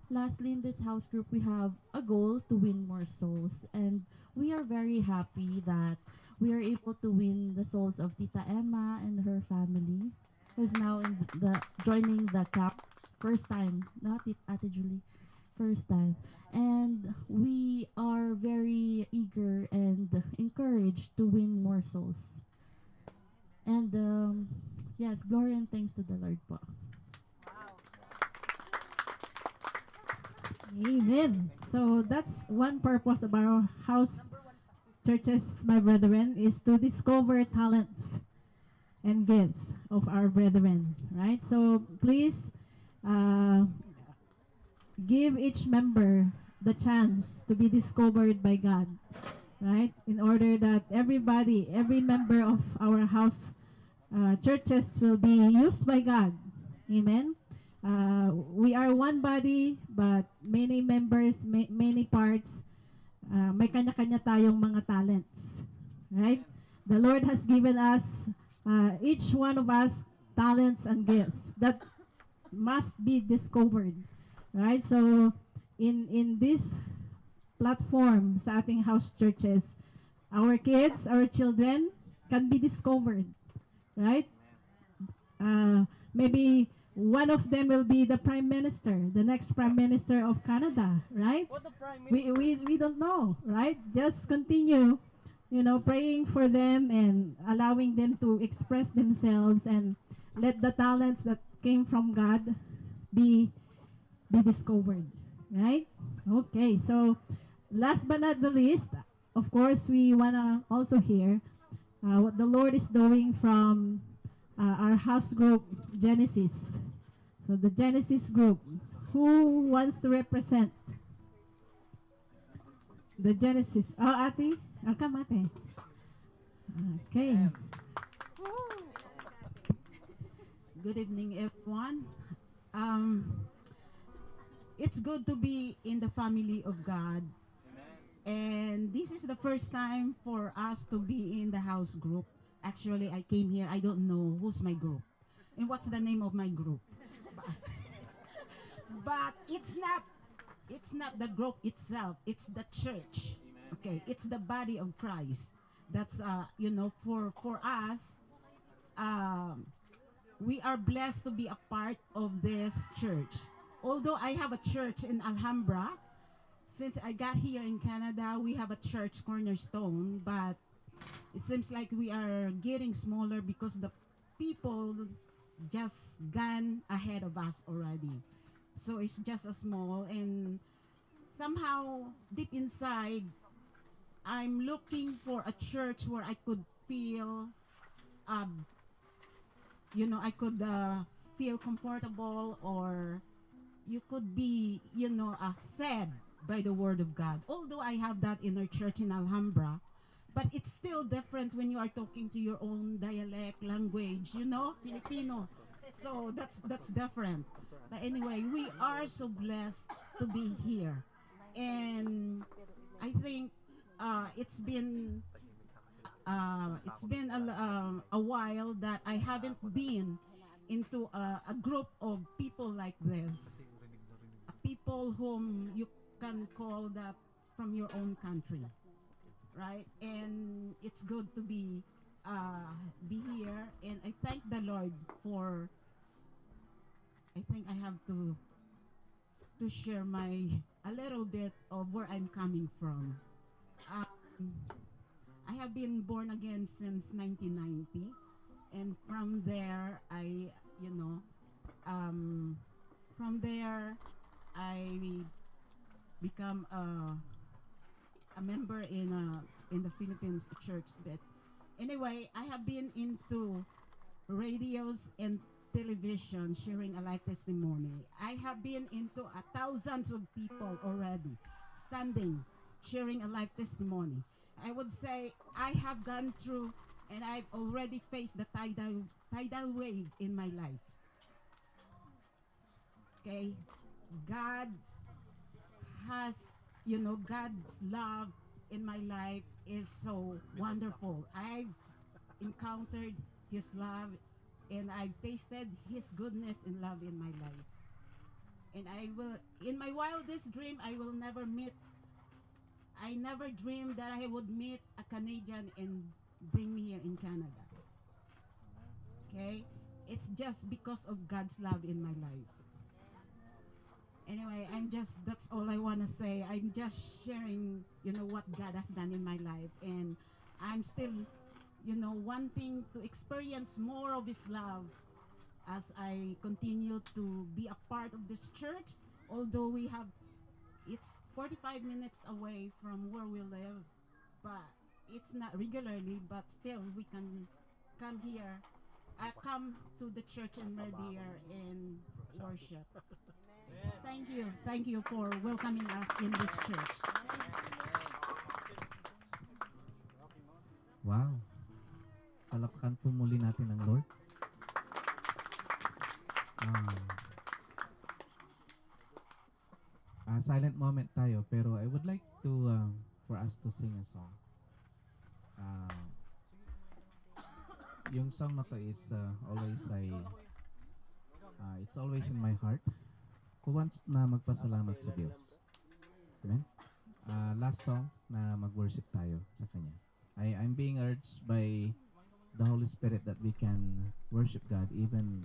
lastly, in this house group, we have a goal to win more souls. And we are very happy that we are able to win the souls of Tita Emma and her family. who's now in the joining the camp. First time, not it, Ate Julie. First time. And we are very eager and encouraged to win more souls. And yes, glory and thanks to the Lord po. Amen. So that's one purpose of our house churches, my brethren, is to discover talents and gifts of our brethren, right? So please give each member the chance to be discovered by God, right? In order that everybody, every member of our house churches will be used by God. Amen. We are one body, but many members, many parts. May kanya-kanya tayong mga talents, right? The Lord has given us, each one of us, talents and gifts that must be discovered, right? So, in this platform sa ating house churches, our kids, our children can be discovered, right? Maybe one of them will be the Prime Minister, the next Prime Minister of Canada, right? We don't know, right? Just continue, praying for them and allowing them to express themselves and let the talents that came from God be discovered, right? Okay, so last but not the least, of course, we wanna also hear what the Lord is doing from our house group, Genesis. So the Genesis group, who wants to represent the Genesis? Oh, Ate? Come, Ate. Okay. Good evening, everyone. It's good to be in the family of God. And this is the first time for us to be in the house group. Actually, I came here, I don't know who's my group and what's the name of my group. But it's not the group itself, it's the church. Okay, it's the body of Christ. That's for us, we are blessed to be a part of this church. Although I have a church in Alhambra, since I got here in Canada, we have a church, Cornerstone, but it seems like we are getting smaller because the people just gone ahead of us already. So it's just a small, and somehow deep inside, I'm looking for a church where I could feel, I could feel comfortable, or you could be, fed by the Word of God. Although I have that in our church in Alhambra, but it's still different when you are talking to your own dialect, language, Filipino. So that's different. But anyway, we are so blessed to be here. And I think it's been a while that I haven't been into a group of people like this. People whom you can call that from your own country, right? And it's good to be here, and I thank the Lord for. I think I have to share a little bit of where I'm coming from. I have been born again since 1990, and from there from there I become a member in the Philippines church. But anyway, I have been into radios and television sharing a life testimony. I have been into thousands of people already standing sharing a life testimony. I would say I have gone through and I've already faced the tidal wave in my life. Okay, God has, God's love in my life is so wonderful. I've encountered His love, and I've tasted His goodness and love in my life. And in my wildest dream, I never dreamed that I would meet a Canadian and bring me here in Canada. Okay? it's just because of God's love in my life. Anyway, that's all I want to say. I'm just sharing, what God has done in my life. And I'm still, wanting to experience more of His love as I continue to be a part of this church. Although it's 45 minutes away from where we live, but it's not regularly, but still we can come here. I come to the church and Red Deer and worship. Thank you for welcoming us in this church. Wow. Palakpakan po muli natin ang Lord. Silent moment tayo, pero I would like to for us to sing a song. Yung song na to is it's always in my heart. Who wants na magpasalamat sa Diyos? Amen? Last song na mag-worship tayo sa Kanya. I'm being urged by the Holy Spirit that we can worship God even,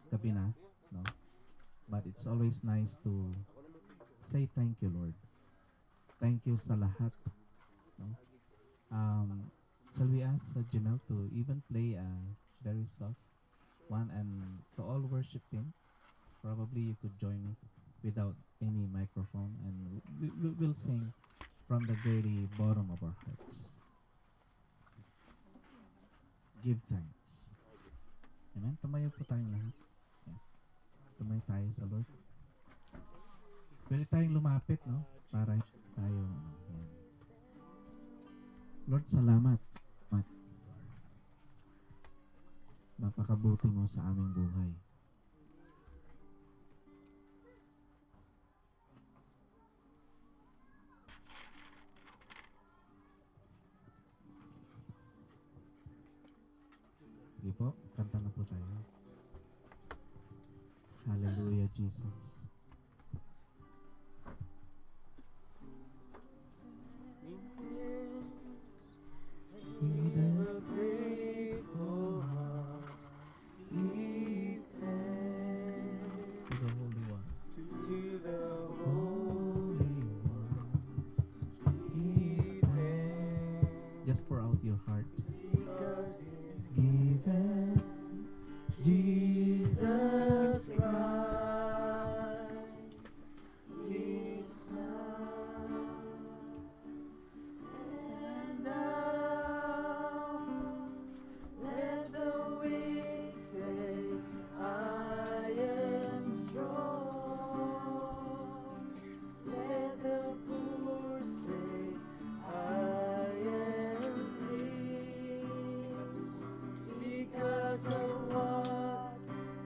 gabi na, no? But it's always nice to say thank you, Lord. Thank you sa lahat. No? Shall we ask Jamel to even play a very soft one, and to all worship team, probably you could join me without any microphone, and we'll sing from the very bottom of our hearts. Give thanks. Amen? Tumayo po tayong lahat. Yeah. Tumayo tayo sa Lord. Pwede tayong lumapit, no? Para tayo, yan. Lord, salamat. Napakabuti mo sa aming buhay. Sige po, kanta na po tayo. Hallelujah, Jesus. With a grateful heart, give thanks To the Holy One. to the Holy One. Give thanks Just pour out your heart. because He's given Jesus Christ, His Son. And now let the weak say, I am strong. Let the poor say, I am rich, because of what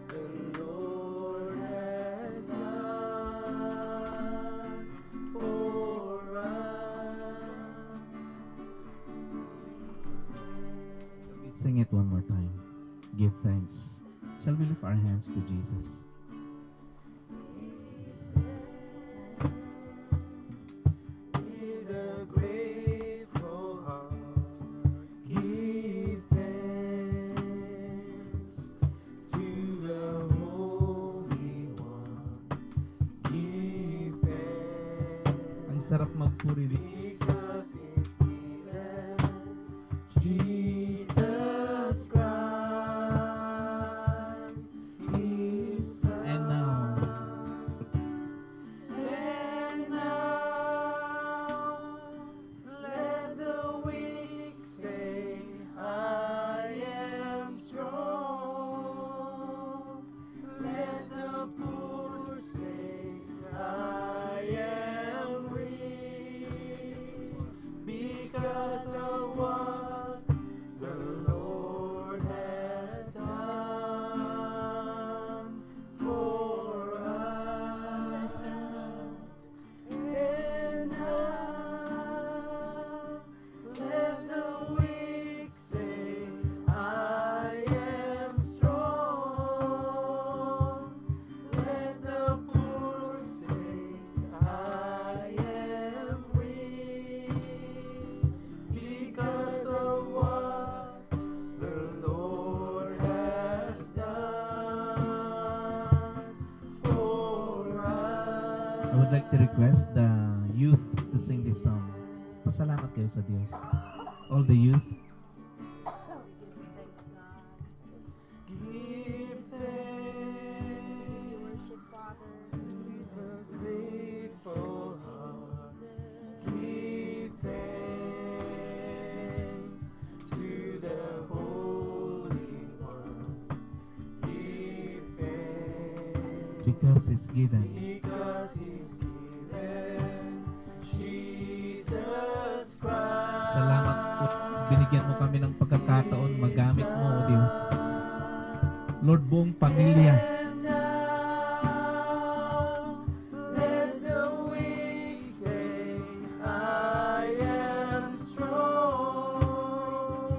the Lord has done for us. Shall we sing it one more time? Give thanks. Shall we lift our hands to Jesus? With a grateful heart, give thanks to the Holy One. Give Ang thanks sarap magpuri dito. because He's given Jesus Christ, His Son. And now, And now, let the weak say, I am strong. Let the poor say, I am rich, because would like to request the youth to sing this song. Pasalamat kayo sa Diyos. All the youth. Give thanks with a grateful heart. Give thanks to the Holy One. Give thanks Because He's given. because He's given Jesus Christ. Salamat po. Binigyan mo kami ng pagkakataon magamit mo, O Diyos. Lord, buong pamilya. And now, let the weak say, I am strong.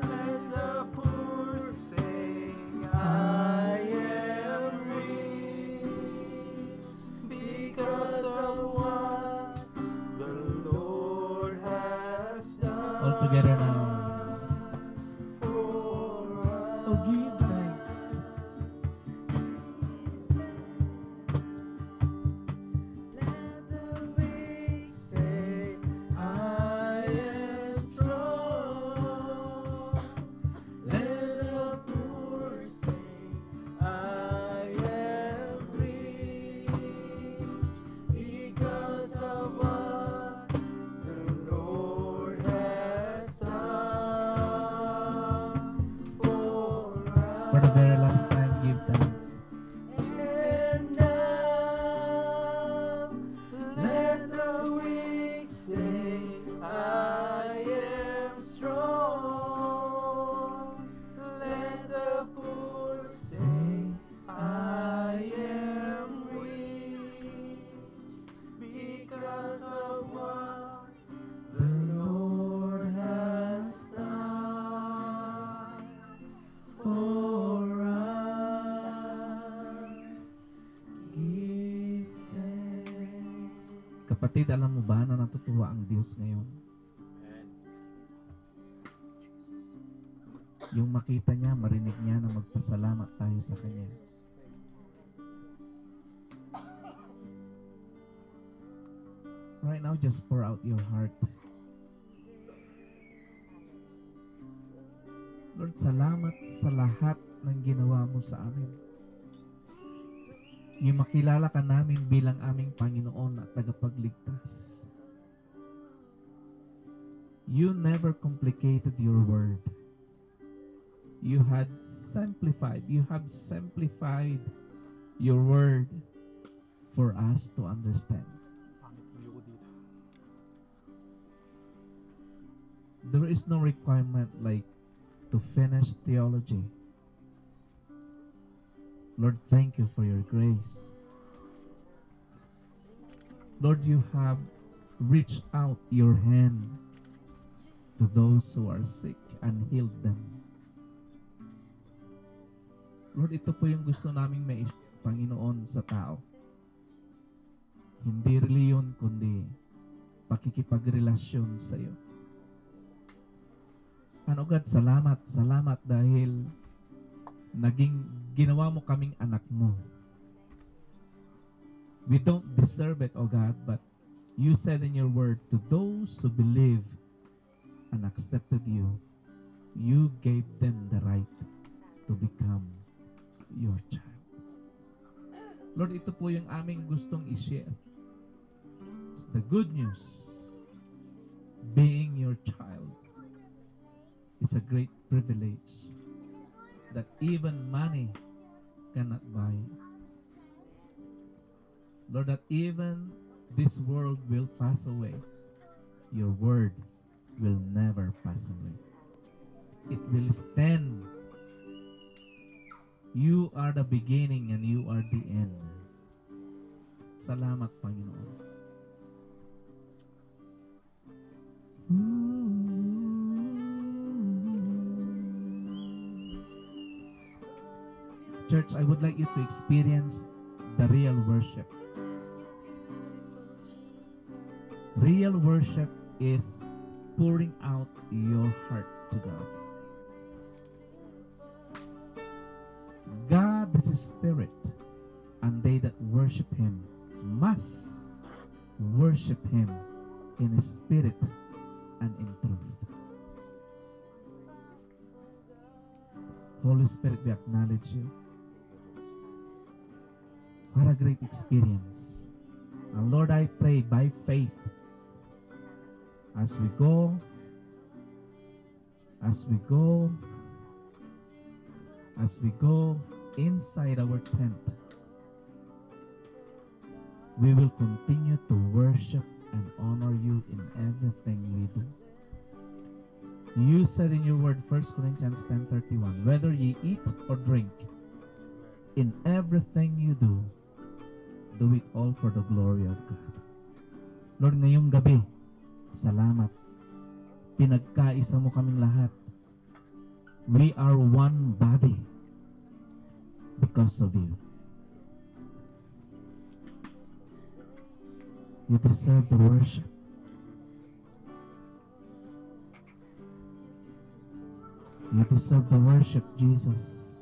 Let the poor say, I am rich. Because of what the Lord has done. All together now. For us. Oh, give thanks. Let the weak say, I am strong. Let the poor say, I am rich. Because of what the Lord has done for us. For the very last time, give thanks. And now, let the weak say, I am strong. Let the poor say, I am rich. Because of what the Lord has done for us. Give thanks. Kapatid, alam mo ba na natutuwa ang Diyos ngayon? Yung makita niya, marinig niya na magpasalamat tayo sa Kanya. Right now, just pour out your heart. Lord, salamat sa lahat ng ginawa mo sa amin. Yung makilala ka namin bilang aming Panginoon at tagapagligtas. You never complicated your word. You have simplified your word for us to understand. There is no requirement like to finish theology. Lord, thank you for your grace. Lord, you have reached out your hand to those who are sick and healed them. Lord, ito po yung gusto naming may Panginoon sa tao. Hindi reliyon, kundi pakikipagrelasyon sa iyo. Ano God, salamat dahil ginawa mo kaming anak mo. We don't deserve it, O God, but you said in your word, to those who believe and accepted you, you gave them the right to become your child. Lord, ito po yung aming gustong i-share. It's the good news. Being your child is a great privilege that even money cannot buy. Lord, that even this world will pass away, your word will never pass away. It will stand. You are the beginning and you are the end. Salamat, Panginoon. Church, I would like you to experience the real worship. Real worship is pouring out your heart to God. God is a spirit, and they that worship Him must worship Him in spirit and in truth. Holy Spirit, we acknowledge you. What a great experience. And Lord, I pray by faith as we go inside our tent, we will continue to worship and honor you in everything we do. You said in your word, 1 Corinthians 10:31, whether ye eat or drink, in everything you do it all for the glory of God. Lord, ngayong gabi, salamat. Pinagkaisa mo kaming lahat. We are one body because of you. You deserve the worship. You deserve the worship, Jesus.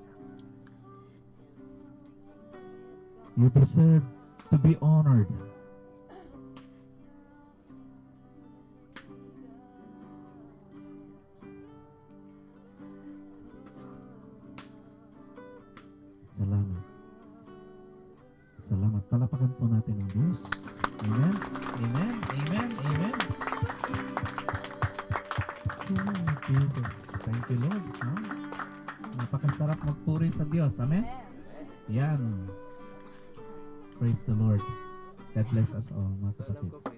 You deserve to be honored. Salamat. Salamat. Palapakan po natin ang Diyos. Amen. Amen. Amen. Amen. Oh, Jesus. Thank you, Lord. No? Napakasarap magpuri sa Diyos. Amen. Yan. Praise the Lord. God bless us all, mga kapatid.